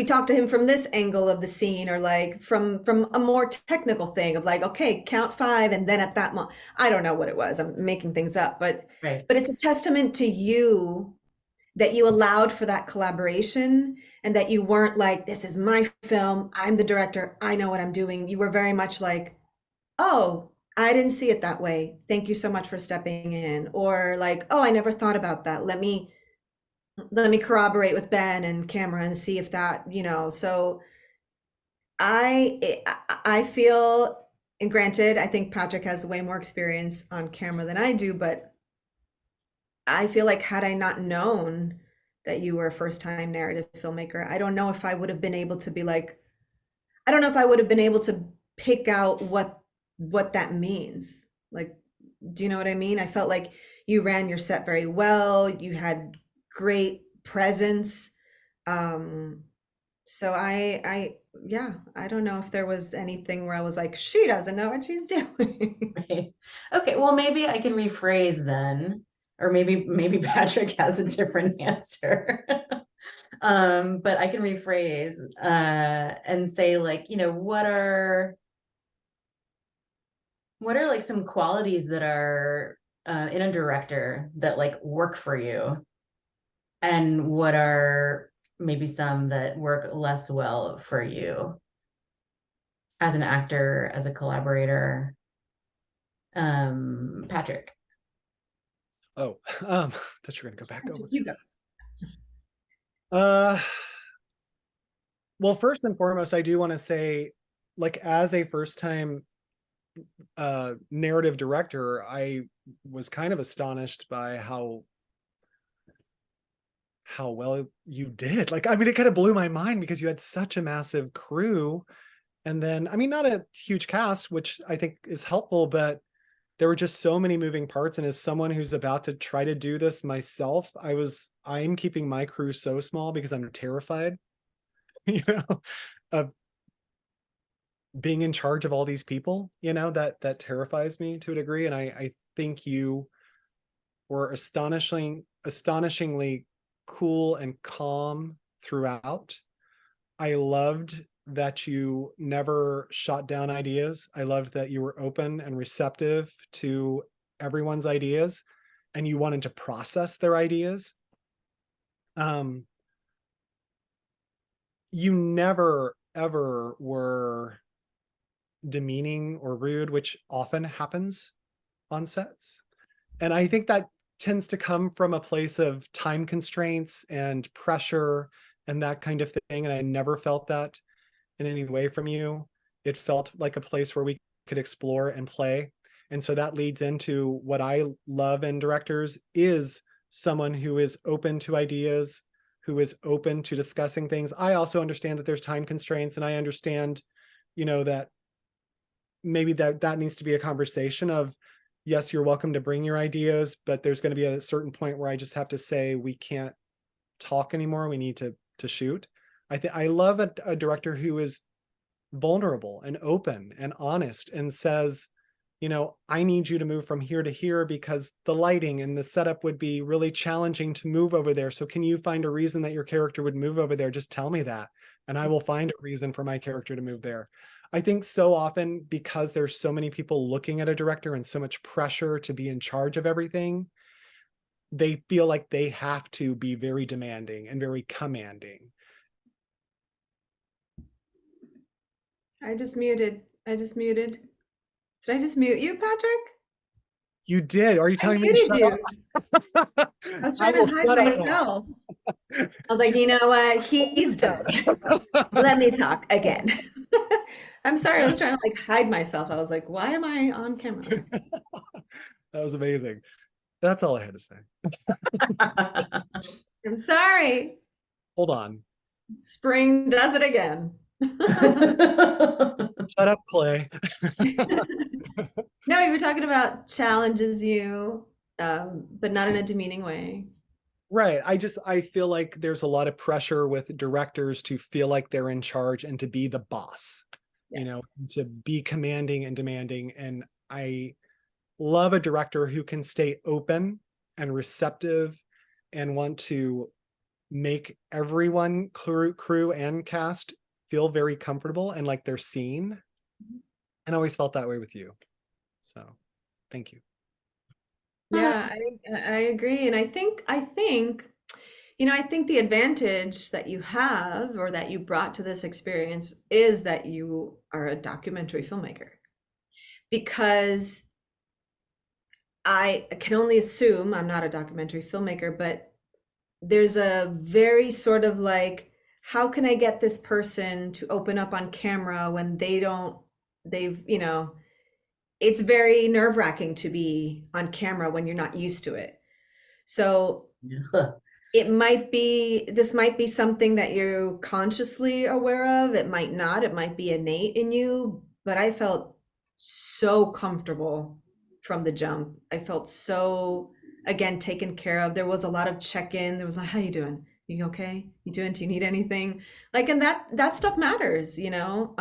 B: talk to him from this angle of the scene or like from a more technical thing of like, okay, count five and then at that moment, I don't know what it was. I'm making things up,
A: Right.
B: but it's a testament to you that you allowed for that collaboration and that you weren't like, this is my film, I'm the director, I know what I'm doing. You were very much like, oh, I didn't see it that way. Thank you so much for stepping in. Or like, oh, I never thought about that. Let me corroborate with Ben and Camera and see if that, you know. So I feel, and granted, I think Patrick has way more experience on camera than I do, but I feel like had I not known that you were a first time narrative filmmaker, I don't know if I would have been able to be like, I don't know if I would have been able to pick out what what that means. Like, do you know what I mean? I felt like you ran your set very well. You had great presence. Um, so yeah, I don't know if there was anything where I was like, she doesn't know what she's doing.
A: Right. Okay, well, maybe I can rephrase then, or maybe Patrick has a different answer. But I can rephrase and say like, what are like some qualities that are in a director that like work for you, and what are maybe some that work less well for you as an actor, as a collaborator? Patrick.
C: Oh, thought you were gonna go back over.
B: You go.
C: Uh, well, first and foremost, I do want to say, like, as a first time narrative director, I was kind of astonished by how well you did. Like, I mean, it kind of blew my mind because you had such a massive crew. And then, I mean, not a huge cast, which I think is helpful, but there were just so many moving parts. And as someone who's about to try to do this myself, I'm keeping my crew so small because I'm terrified, you know, of being in charge of all these people, that terrifies me to a degree. And I think you were astonishingly cool and calm throughout. I loved that you never shot down ideas. I loved that you were open and receptive to everyone's ideas and you wanted to process their ideas. You never ever were demeaning or rude, which often happens on sets. And I think that tends to come from a place of time constraints and pressure and that kind of thing. And I never felt that in any way from you. It felt like a place where we could explore and play. And so that leads into what I love in directors is someone who is open to ideas, who is open to discussing things. I also understand that there's time constraints, and I understand, that maybe that needs to be a conversation of, yes, you're welcome to bring your ideas, but there's going to be a certain point where I just have to say, we can't talk anymore. We need to shoot. I love a director who is vulnerable and open and honest and says, I need you to move from here to here because the lighting and the setup would be really challenging to move over there. So can you find a reason that your character would move over there? Just tell me that, and I will find a reason for my character to move there. I think so often, because there's so many people looking at a director and so much pressure to be in charge of everything, they feel like they have to be very demanding and very commanding.
B: I just muted. I just muted. Did I just mute you, Patrick?
C: You did. Are you
B: I
C: telling me to
B: muted
C: shut
B: you.
C: up?
B: I was
C: I
B: trying
C: will
B: to hide
C: shut up now.
B: myself. I was like, you know what? He's done. Let me talk again. I'm sorry. I was trying to like hide myself. I was like, why am I on camera?
C: That was amazing. That's all I had to say.
B: I'm sorry.
C: Hold on.
B: Spring does it again.
C: Shut up, Clay.
B: No, you were talking about challenges you, but not in a demeaning way.
C: Right. I feel like there's a lot of pressure with directors to feel like they're in charge and to be the boss,
B: Yes.
C: to be commanding and demanding. And I love a director who can stay open and receptive and want to make everyone, crew and cast, feel very comfortable and like they're seen. And I always felt that way with you. So thank you.
B: Yeah, I agree. And I think the advantage that you have or that you brought to this experience is that you are a documentary filmmaker. Because I can only assume I'm not a documentary filmmaker, but there's a very sort of like, how can I get this person to open up on camera when it's very nerve-wracking to be on camera when you're not used to it. So this might be something that you're consciously aware of. It might not, it might be innate in you, but I felt so comfortable from the jump. I felt so, again, taken care of. There was a lot of check-in. There was like, how you doing? You okay? You doing? Do you need anything? Like, and that stuff matters, you know?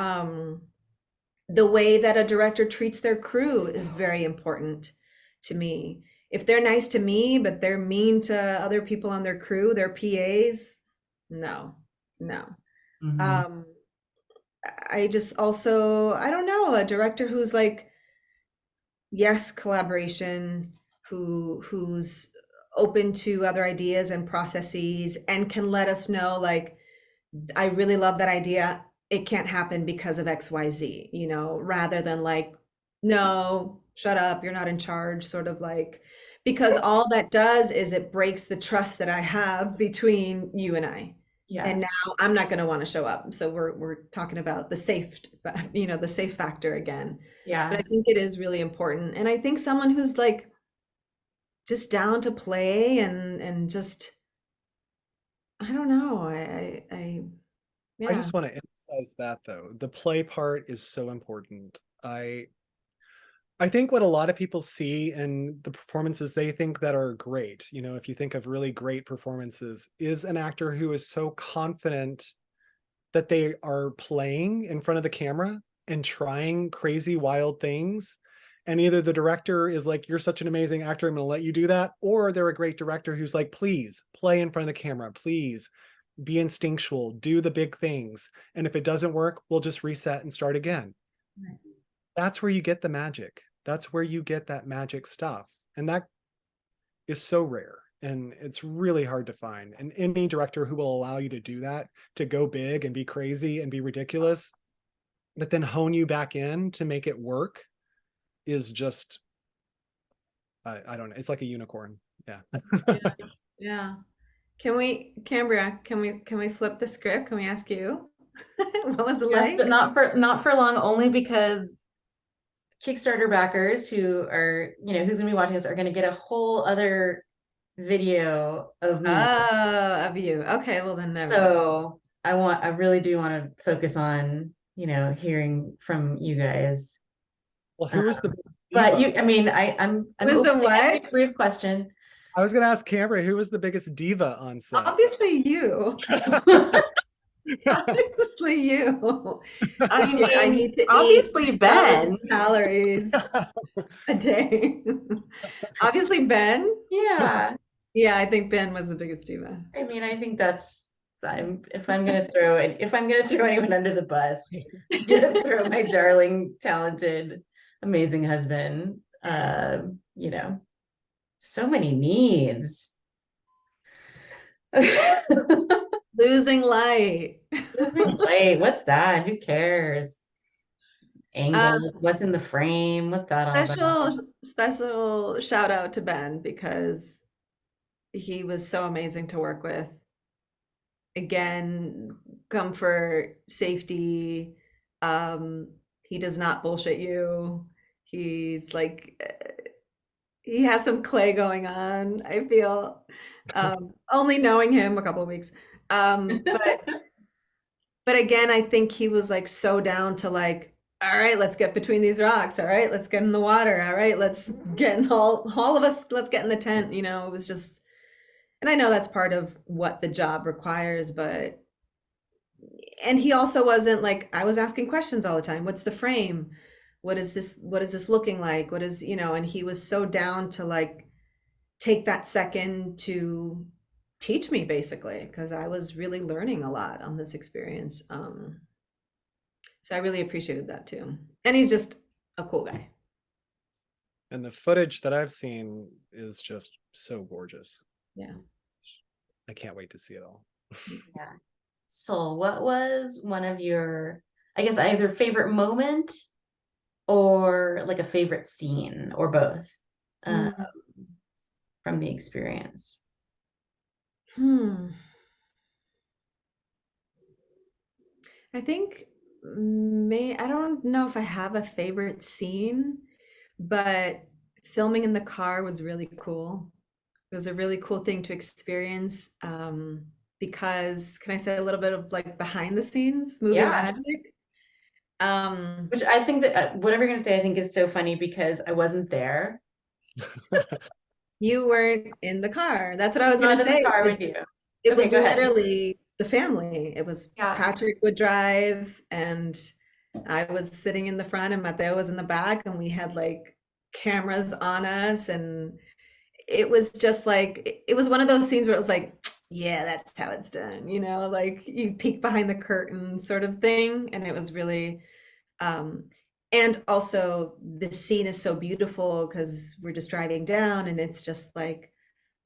B: The way that a director treats their crew is very important to me. If they're nice to me, but they're mean to other people on their crew, their PAs, no, no.
A: Mhm.
B: Um, I just also, I don't know, a director who's like, yes, collaboration, who's open to other ideas and processes and can let us know like, I really love that idea. It can't happen because of XYZ, you know, rather than like, no, shut up, you're not in charge, sort of like, because all that does is it breaks the trust that I have between you and I.
A: Yeah.
B: And now I'm not going to want to show up. So we're talking about the safe, you know, the safe factor again. But I
A: Yeah.
B: think it is really important. And I think someone who's like just down to play and just, I don't know,
C: I
B: yeah.
C: just want to emphasize that though. The play part is so important. I think what a lot of people see in the performances they think that are great, you know, if you think of really great performances, is an actor who is so confident that they are playing in front of the camera and trying crazy, wild things. And either the director is like, you're such an amazing actor, I'm going to let you do that. Or they're a great director who's like, please play in front of the camera. Please be instinctual, do the big things. And if it doesn't work, we'll just reset and start again. That's where you get the magic. That's where you get that magic stuff. And that is so rare. And it's really hard to find. And any director who will allow you to do that, to go big and be crazy and be ridiculous, but then hone you back in to make it work is just, I don't know. It's like a unicorn. Yeah.
B: Yeah. Yeah. Cambria, can we flip the script? Can we ask you? What was it
A: Yes, but
B: like?
A: not for long, only because Kickstarter backers who are, who's gonna be watching this are gonna get a whole other video of me.
B: Oh, of you. Okay, well then never mind.
A: So I really do want to focus on, hearing from you guys.
C: Well,
A: Uh,
C: who was the
A: but
C: diva?
A: I mean, I'm
B: Was the
A: open to answering
B: what?
A: a brief question.
C: I was going to ask Cambria, who was the biggest diva on set?
B: Obviously you. Obviously you.
A: I
B: I
A: mean,
B: need to eat
A: obviously
B: 2,000
A: Ben.
B: calories a day. Obviously Ben.
A: Yeah.
B: Yeah, I think Ben was the biggest diva.
A: I mean, I think that's if I'm gonna throw anyone under the bus, I'm gonna throw my darling, talented, amazing husband. So many needs.
B: Losing light.
A: Wait, what's that? Who cares?
B: Um,
A: Angles, what's in the frame? What's that all about?
B: special shout out to Ben because he was so amazing to work with. Again, comfort, safety. He does not bullshit you. He's like he has some clay going on, I feel. Only knowing him a couple of weeks. But again, I think he was like so down to like, all right, let's get between these rocks. All right, let's get in the water. All right, let's get in all of us, let's get in the tent. You know, it was just, and I know that's part of what the job requires, but, and he also wasn't like, I was asking questions all the time. What's the frame? What is this looking like? What is, you know, and he was so down to like take that second to teach me basically, because I was really learning a lot on this experience. So I really appreciated that too. And he's just a cool guy.
C: And the footage that I've seen is just so gorgeous.
B: Yeah.
C: I can't wait to see it all.
A: Yeah. So, what was one of your, I guess, either favorite moment or like a favorite scene or both
B: Mm.
A: from the experience?
B: Hmm. I think I don't know if I have a favorite scene, but filming in the car was really cool. It was a really cool thing to experience. Because can I say a little bit of like behind the scenes movie
A: Yeah.
B: magic? Um,
A: Which I think that whatever you're gonna say, I think is so funny because I wasn't there.
B: you weren't in the car. That's what
A: I
B: I
A: was
B: was gonna
A: not in the
B: say.
A: car with you.
B: It
A: Okay,
B: was
A: go ahead.
B: literally the family. It was
A: Yeah.
B: Patrick would drive and I was sitting in the front and Mateo was in the back and we had like cameras on us and it was just like it was one of those scenes where it was like, yeah, that's how it's done, you know, like you peek behind the curtain sort of thing. And it was really um and also the scene is so beautiful because we're just driving down and it's just like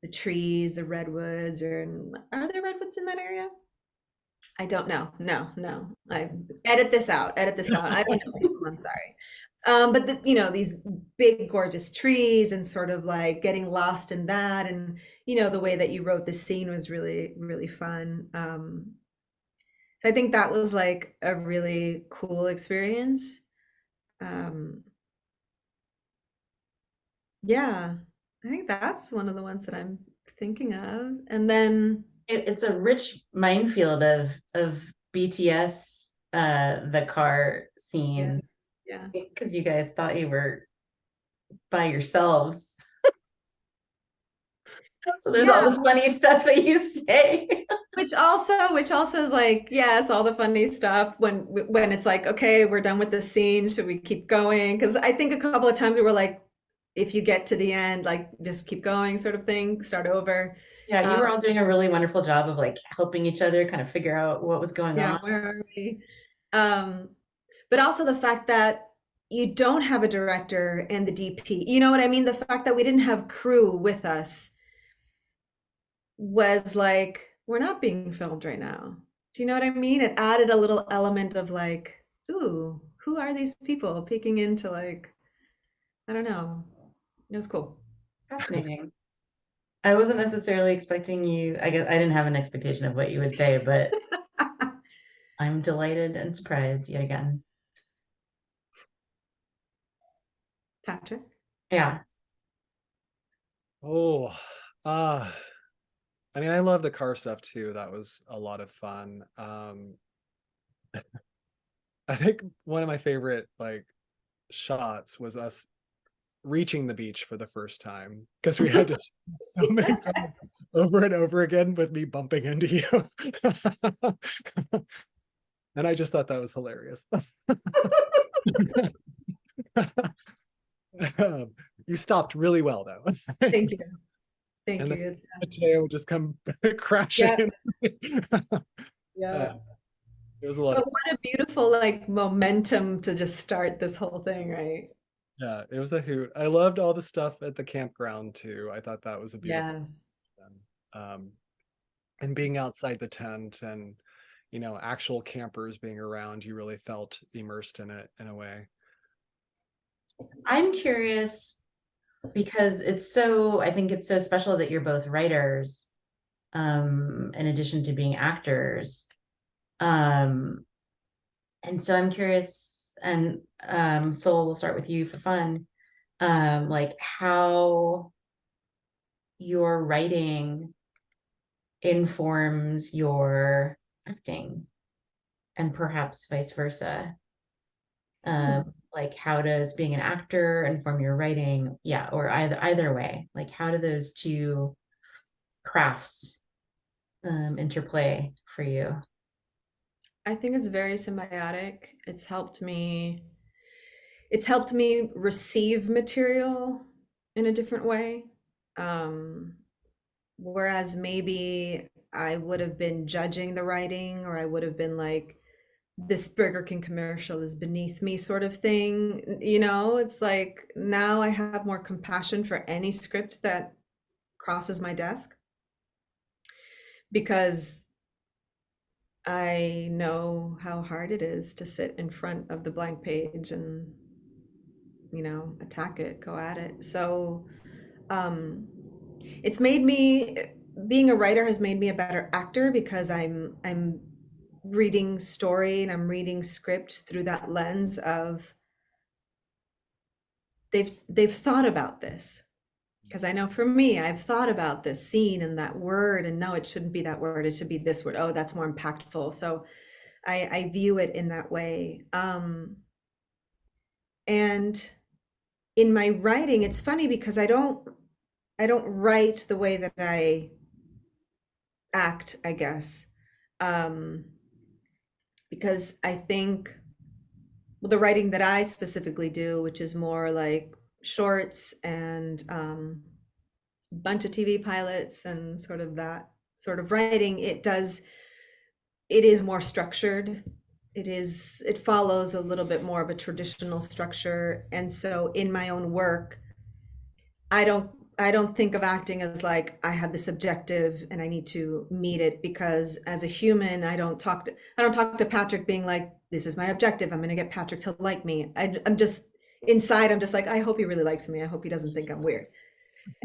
B: the trees, the redwoods, or are there redwoods in that area? I don't know. No, no. I edit this out. Edit this out. I don't know people. I'm sorry. But you know, these big, gorgeous trees and sort of like getting lost in that. And, you know, the way that you wrote the scene was really, really fun. So I think that was like a really cool experience. Um, yeah, I think that's one of the ones that I'm thinking of. And then,
A: It's a rich minefield of BTS, the car
B: yeah,
A: scene,
B: yeah.
A: because you guys thought you were by yourselves. So there's all
B: Yeah,
A: this funny stuff that you say.
B: which also is like, yes, all the funny stuff when it's like, okay, we're done with this scene, should we keep going? Because I think a couple of times we were like, if you get to the end, like just keep going, sort of thing, start over.
A: Yeah, you
B: Um,
A: were all doing a really wonderful job of like helping each other kind of figure out what was going
B: yeah,
A: on.
B: where are we? Um, but also the fact that you don't have a director and the DP. You know what I mean? The fact that we didn't have crew with us was like, we're not being filmed right now. Do you know what I mean? It added a little element of like, ooh, who are these people peeking into like, I don't know. It was cool.
A: Fascinating. I wasn't necessarily expecting you, I guess I didn't have an expectation of what you would say, but I'm delighted and surprised yet again.
B: Patrick?
A: Yeah.
C: Oh, uh, I mean, I love the car stuff too. That was a lot of fun. I think one of my favorite like shots was us reaching the beach for the first time because we had to so many times over and over again with me bumping into you. And I just thought that was hilarious. You stopped really well though.
B: Thank you. Thank
C: And then
B: you. It's,
C: the tail would just come crashing
B: yeah,
C: in.
B: yeah.
C: uh, it was a lot
B: But
C: of
B: what a beautiful like momentum to just start this whole thing, right?
C: yeah, it was a hoot. I loved all the stuff at the campground too. I thought that was a beautiful
B: Yes.
C: um and being outside the tent and actual campers being around, you really felt immersed in it in a way.
A: I'm curious because I think it's so special that you're both writers, in addition to being actors. Um, and so I'm curious, and Soul, we'll start with you for fun. Like how your writing informs your acting and perhaps vice versa.
B: Hmm.
A: Like how does being an actor inform your writing? Yeah, or either way. Like how do those two crafts interplay for you?
B: I think it's very symbiotic. It's helped me receive material in a different way. Um, Whereas maybe I would have been judging the writing, or I would have been like, this Burger King commercial is beneath me, sort of thing. You know, it's like now I have more compassion for any script that crosses my desk because I know how hard it is to sit in front of the blank page and, you know, attack it, go at it. So, um, it's made me being a writer has made me a better actor because I'm reading story and I'm reading script through that lens of they've thought about this. Because I know for me, I've thought about this scene and that word, and no, it shouldn't be that word. It should be this word. Oh, that's more impactful. So I view it in that way. And in my writing, it's funny because I don't write the way that I act, I guess. Um, because I think, well, the writing that I specifically do, which is more like shorts and a bunch of TV pilots and sort of that sort of writing, it is more structured. It follows a little bit more of a traditional structure. And so in my own work, I don't think of acting as like I have this objective and I need to meet it, because as a human, I don't talk to Patrick being like, this is my objective. I'm going to get Patrick to like me. I'm just inside. I'm just like, I hope he really likes me. I hope he doesn't think I'm weird.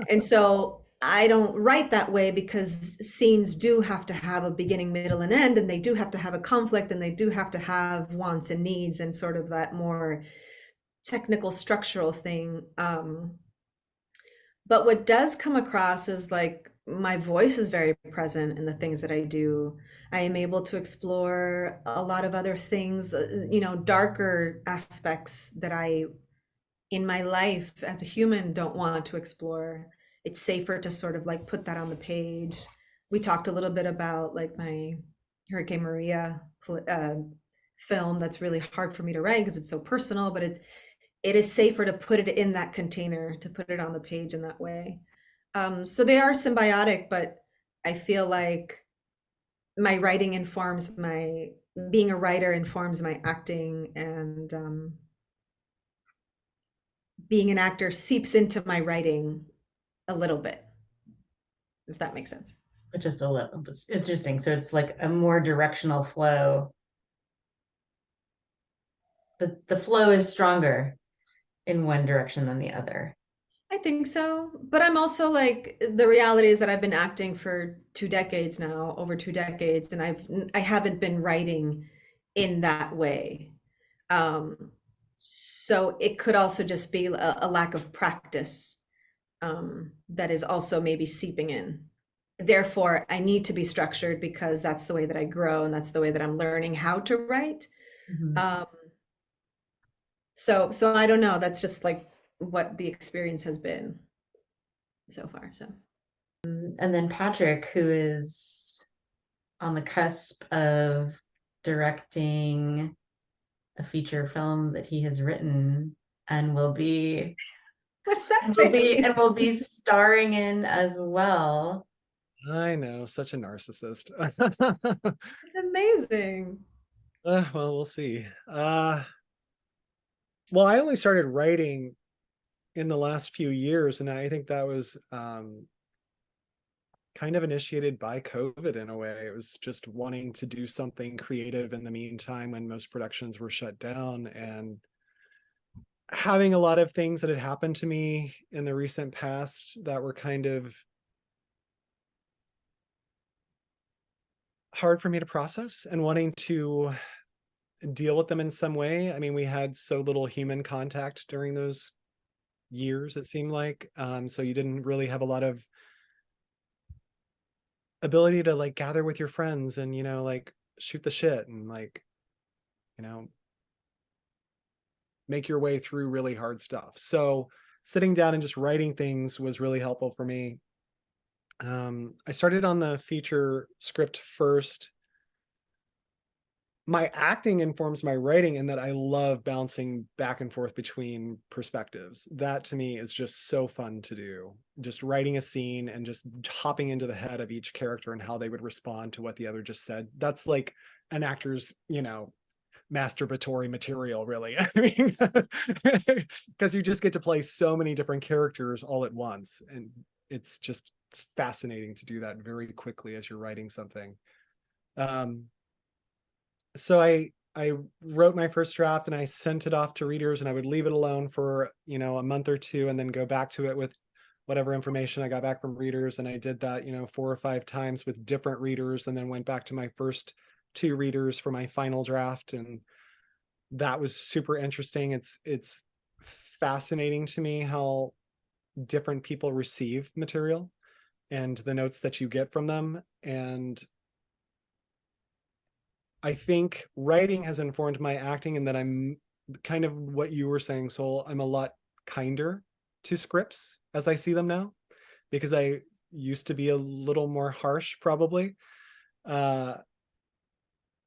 B: And so I don't write that way, because scenes do have to have a beginning, middle, and end, and they do have to have a conflict, and they do have to have wants and needs and sort of that more technical structural thing. But what does come across is like my voice is very present in the things that I do. I am able to explore a lot of other things, darker aspects that I, in my life as a human, don't want to explore. It's safer to sort of like put that on the page. We talked a little bit about like my Hurricane Maria film that's really hard for me to write because it's so personal, but it is safer to put it in that container, to put it on the page in that way. So they are symbiotic, but I feel like my writing informs my being a writer informs my acting, and being an actor seeps into my writing a little bit, if that makes sense.
A: But just a little. It's interesting. So it's like a more directional flow. The flow is stronger in one direction than the other.
B: I think so. But I'm also like, the reality is that I've been acting for 2 decades now, over 2 decades, and I haven't been writing in that way. So it could also just be a lack of practice, that is also maybe seeping in. Therefore, I need to be structured because that's the way that I grow and that's the way that I'm learning how to write.
A: Mhm.
B: Um, so I don't know. That's just like what the experience has been so far. So
A: And then Patrick, who is on the cusp of directing a feature film that he has written and will be
B: what's that thing?
A: and will be starring in as well.
C: I know, such a narcissist.
B: It's amazing.
C: Well, we'll see. Well, I only started writing in the last few years, and I think that was kind of initiated by COVID in a way. It was just wanting to do something creative in the meantime when most productions were shut down, and having a lot of things that had happened to me in the recent past that were kind of hard for me to process, and wanting to deal with them in some way. I mean, we had so little human contact during those years, it seemed like. So you didn't really have a lot of ability to like gather with your friends and, like shoot the shit and like, you know, make your way through really hard stuff. So sitting down and just writing things was really helpful for me. I started on the feature script first. My acting informs my writing in that I love bouncing back and forth between perspectives. That to me is just so fun to do. Just writing a scene and just hopping into the head of each character and how they would respond to what the other just said. That's like an actor's, masturbatory material, really. I mean, because you just get to play so many different characters all at once. And it's just fascinating to do that very quickly as you're writing something. So I wrote my first draft and I sent it off to readers, and I would leave it alone for, a month or two and then go back to it with whatever information I got back from readers. And I did that, 4 or 5 times with different readers, and then went back to my first 2 readers for my final draft. And that was super interesting. It's fascinating to me how different people receive material and the notes that you get from them. And I think writing has informed my acting, and that I'm kind of what you were saying, Soul. I'm a lot kinder to scripts as I see them now, because I used to be a little more harsh, probably. Uh,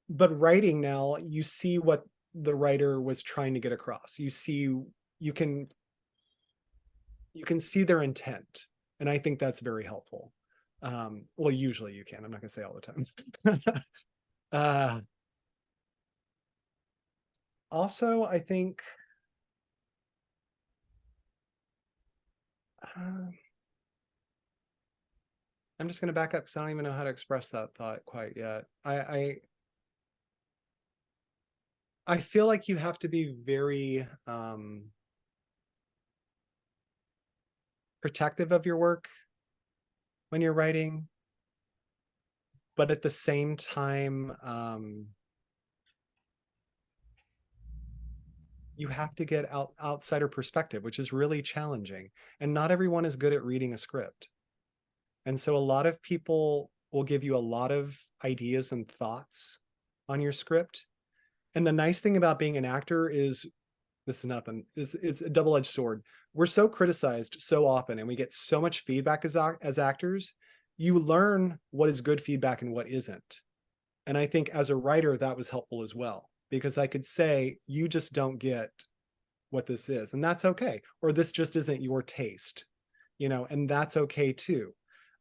C: but writing now, you see what the writer was trying to get across. You can you can see their intent, and I think that's very helpful. Well, usually you can. I'm not going to say all the time. uh, Also, I think uh, I'm just going to back up because I don't even know how to express that thought quite yet. I feel like you have to be very protective of your work when you're writing, but at the same time, you have to get outsider perspective, which is really challenging. And not everyone is good at reading a script. And so a lot of people will give you a lot of ideas and thoughts on your script. And the nice thing about being an actor is, this is nothing, it's a double-edged sword. We're so criticized so often, and we get so much feedback as actors. You learn what is good feedback and what isn't. And I think as a writer, that was helpful as well, because I could say, you just don't get what this is, and that's okay. Or this just isn't your taste, and that's okay too.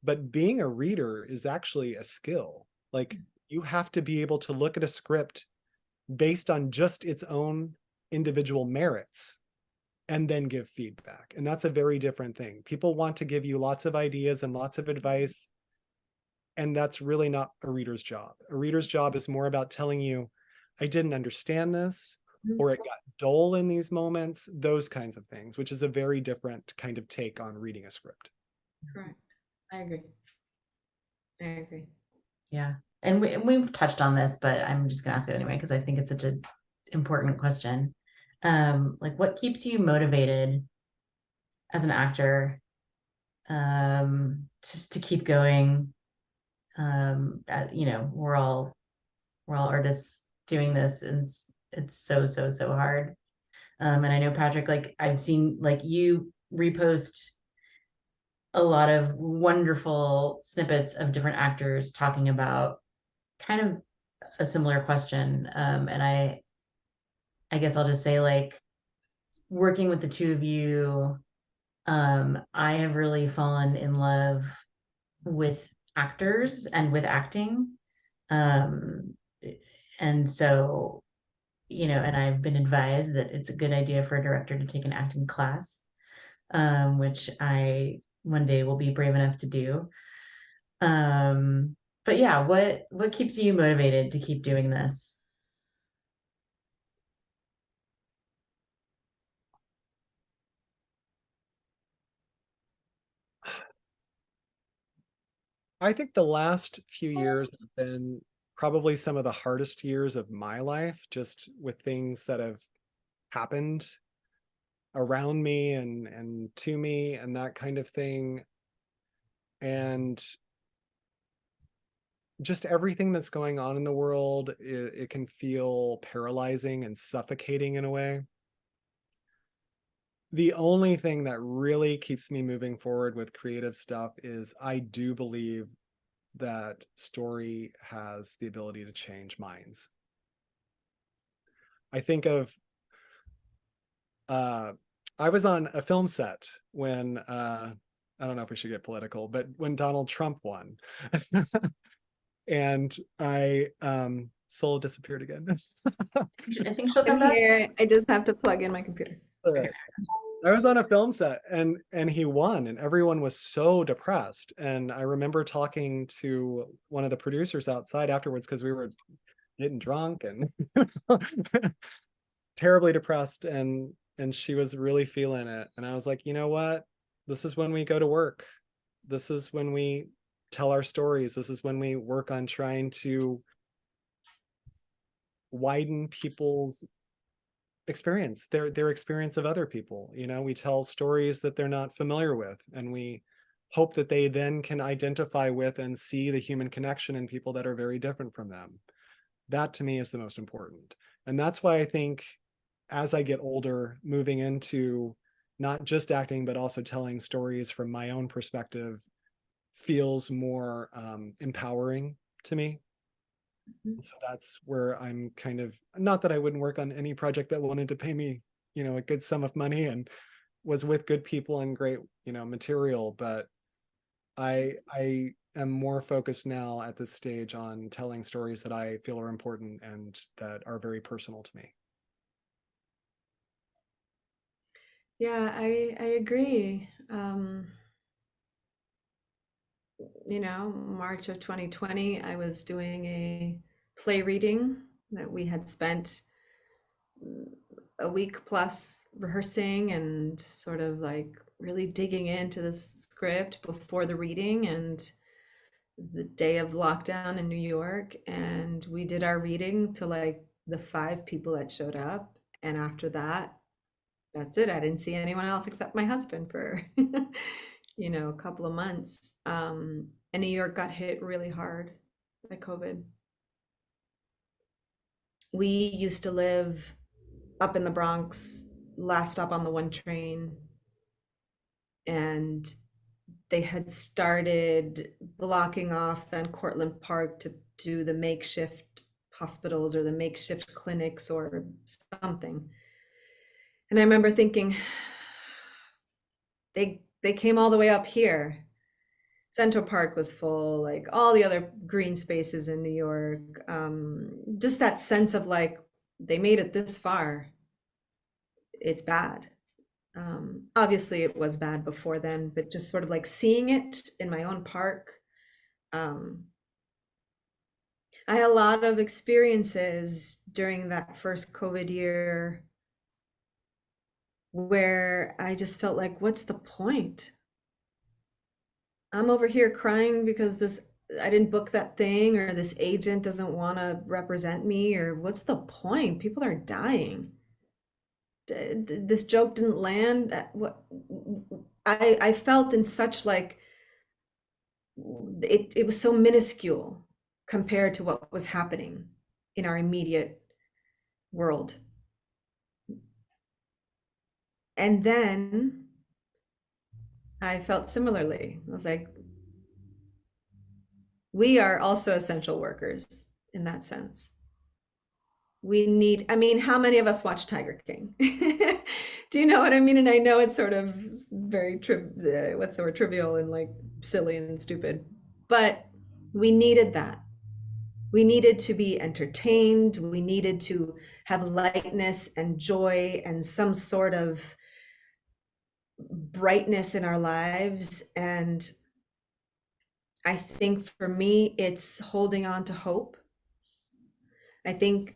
C: But being a reader is actually a skill. Like, you have to be able to look at a script based on just its own individual merits and then give feedback. And that's a very different thing. People want to give you lots of ideas and lots of advice, and that's really not a reader's job. A reader's job is more about telling you, I didn't understand this, or it got dull in these moments, those kinds of things, which is a very different kind of take on reading a script.
B: Correct. I agree. I agree.
A: Yeah. And we've touched on this, but I'm just gonna ask it anyway because I think it's such an important question. Like, what keeps you motivated as an actor, just to keep going? We're all artists doing this, and it's so hard. And I know, Patrick, like, I've seen, like, you repost a lot of wonderful snippets of different actors talking about kind of a similar question. And I guess I'll just say, like, working with the two of you, I have really fallen in love with actors and with acting. Um, and so, and I've been advised that it's a good idea for a director to take an acting class, which I one day will be brave enough to do. But yeah, what keeps you motivated to keep doing this?
C: I think the last few years have been probably some of the hardest years of my life, just with things that have happened around me and to me and that kind of thing. And just everything that's going on in the world, it can feel paralyzing and suffocating in a way. The only thing that really keeps me moving forward with creative stuff is, I do believe that story has the ability to change minds. I think of I was on a film set when I don't know if we should get political, but when Donald Trump won. And Soul disappeared again.
A: I think she'll come
B: I'm
A: back.
B: here. I just have to plug in my computer.
C: All right. I was on a film set, and he won, and everyone was so depressed. And I remember talking to one of the producers outside afterwards, because we were getting drunk and terribly depressed, and she was really feeling it. And I was like, you know what? This is when we go to work. This is when we tell our stories. This is when we work on trying to widen people's experience, their experience of other people. We tell stories that they're not familiar with, and we hope that they then can identify with and see the human connection in people that are very different from them. That to me is the most important. And that's why I think as I get older, moving into not just acting, but also telling stories from my own perspective feels more empowering to me. So that's where I'm kind of, not that I wouldn't work on any project that wanted to pay me, a good sum of money and was with good people and great, material, but I am more focused now at this stage on telling stories that I feel are important and that are very personal to me.
B: Yeah, I agree. March of 2020, I was doing a play reading that we had spent a week plus rehearsing and sort of like really digging into the script before the reading, and the day of lockdown in New York. And we did our reading to like the 5 people that showed up. And after that, that's it. I didn't see anyone else except my husband for, a couple of months. And New York got hit really hard by COVID. We used to live up in the Bronx, last stop on the 1 train, and they had started blocking off Van Cortlandt Park to do the makeshift hospitals or the makeshift clinics or something. And I remember thinking, they came all the way up here. Central Park was full, like all the other green spaces in New York. Just that sense of like, they made it this far. It's bad. Obviously, it was bad before then, but just sort of like seeing it in my own park. Um, I had a lot of experiences during that first COVID year where I just felt like, what's the point? I'm over here crying because I didn't book that thing, or this agent doesn't want to represent me, or what's the point? People are dying. This joke didn't land. What I felt in such like it was so minuscule compared to what was happening in our immediate world. And then I felt similarly. I was like, we are also essential workers in that sense. I mean, how many of us watch Tiger King? Do you know what I mean? And I know it's sort of very what's the word, trivial and like silly and stupid, but we needed that. We needed to be entertained. We needed to have lightness and joy and some sort of brightness in our lives. And I think for me, it's holding on to hope. I think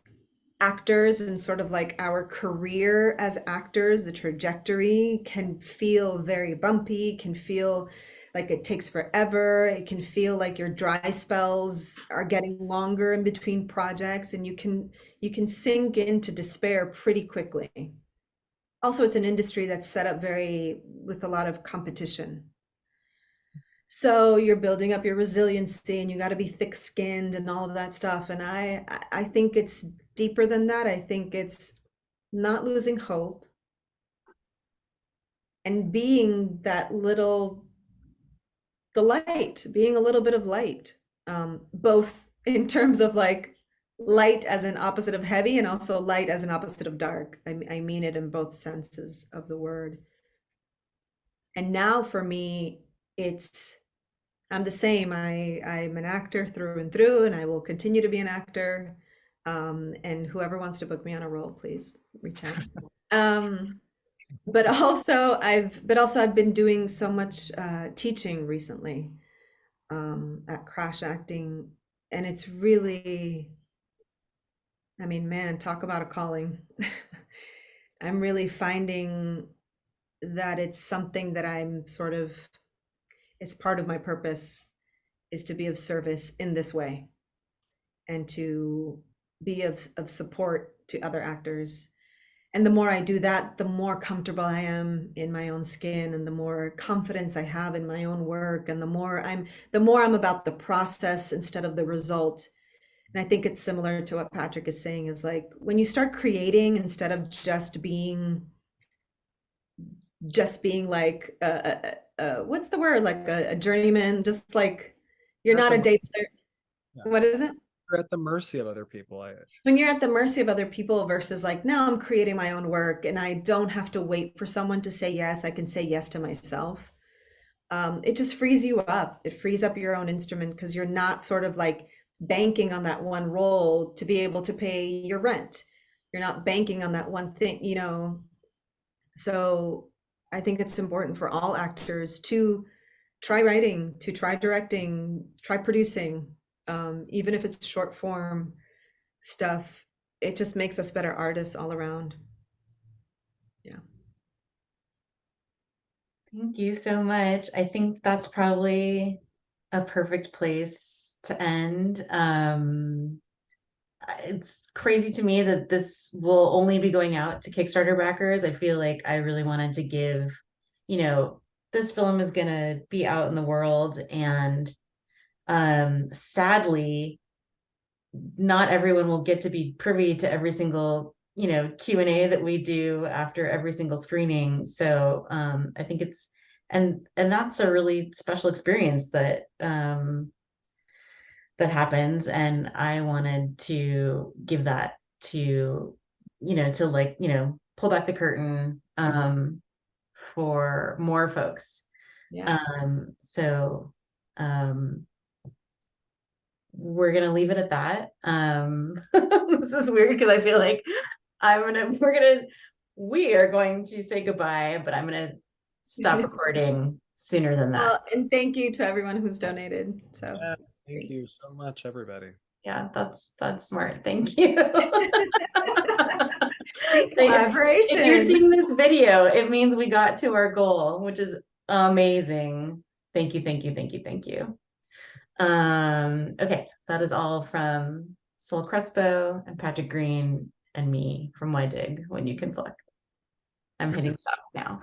B: actors and sort of like our career as actors, the trajectory can feel very bumpy, can feel like it takes forever. It can feel like your dry spells are getting longer in between projects, and you can sink into despair pretty quickly. Also, it's an industry that's set up very with a lot of competition. So you're building up your resiliency and you got to be thick-skinned and all of that stuff. And I think it's deeper than that. I think it's not losing hope and being the light, being a little bit of light, both in terms of like light as an opposite of heavy and also light as an opposite of dark. I mean it in both senses of the word. And now for me, I'm the same. I'm an actor through and through, and I will continue to be an actor. And whoever wants to book me on a role, please reach out. But also I've been doing so much teaching recently at Crash Acting, and it's really, I mean, man, talk about a calling. I'm really finding that it's something that it's part of my purpose, is to be of service in this way and to be of support to other actors. And the more I do that, the more comfortable I am in my own skin, and the more confidence I have in my own work, and the more I'm about the process instead of the result. And I think it's similar to what Patrick is saying, is like when you start creating instead of just being like what's the word, like a journeyman, just like you're
C: You're at
B: not
C: the
B: a day player.
C: yeah,
B: What is it?
C: you're at the mercy of other people.
B: When you're at the mercy of other people versus like, now I'm creating my own work and I don't have to wait for someone to say yes, I can say yes to myself. It just frees you up. It frees up your own instrument because you're not sort of like banking on that one role to be able to pay your rent. You're not banking on that one thing, you know. So I think it's important for all actors to try writing, to try directing, try producing, even if it's short form stuff. It just makes us better artists all around. Yeah.
A: Thank you so much. I think that's probably a perfect place to end. It's crazy to me that this will only be going out to Kickstarter backers. I feel like I really wanted to give, you know, this film is gonna be out in the world, and sadly, not everyone will get to be privy to every single, you know, Q&A that we do after every single screening. So I think it's, and that's a really special experience that that happens, and I wanted to give that to, you know, to, like, you know, pull back the curtain for more folks.
B: Yeah.
A: So um we're gonna leave it at that. This is weird because I feel like we are going to say goodbye, but I'm gonna stop recording sooner than that.
B: Well, and thank you to everyone who's donated. So
C: Yes, thank
B: thanks.
C: you so much, everybody.
A: Yeah, that's smart. Thank you.
B: See,
A: If you're
B: collaboration.
A: seeing this video, it means we got to our goal, which is amazing. Thank you, thank you, thank you, thank you. Okay, that is all from Sol Crespo and Patrick Green and me from Why Dig When You Can Pluck. I'm hitting stop now.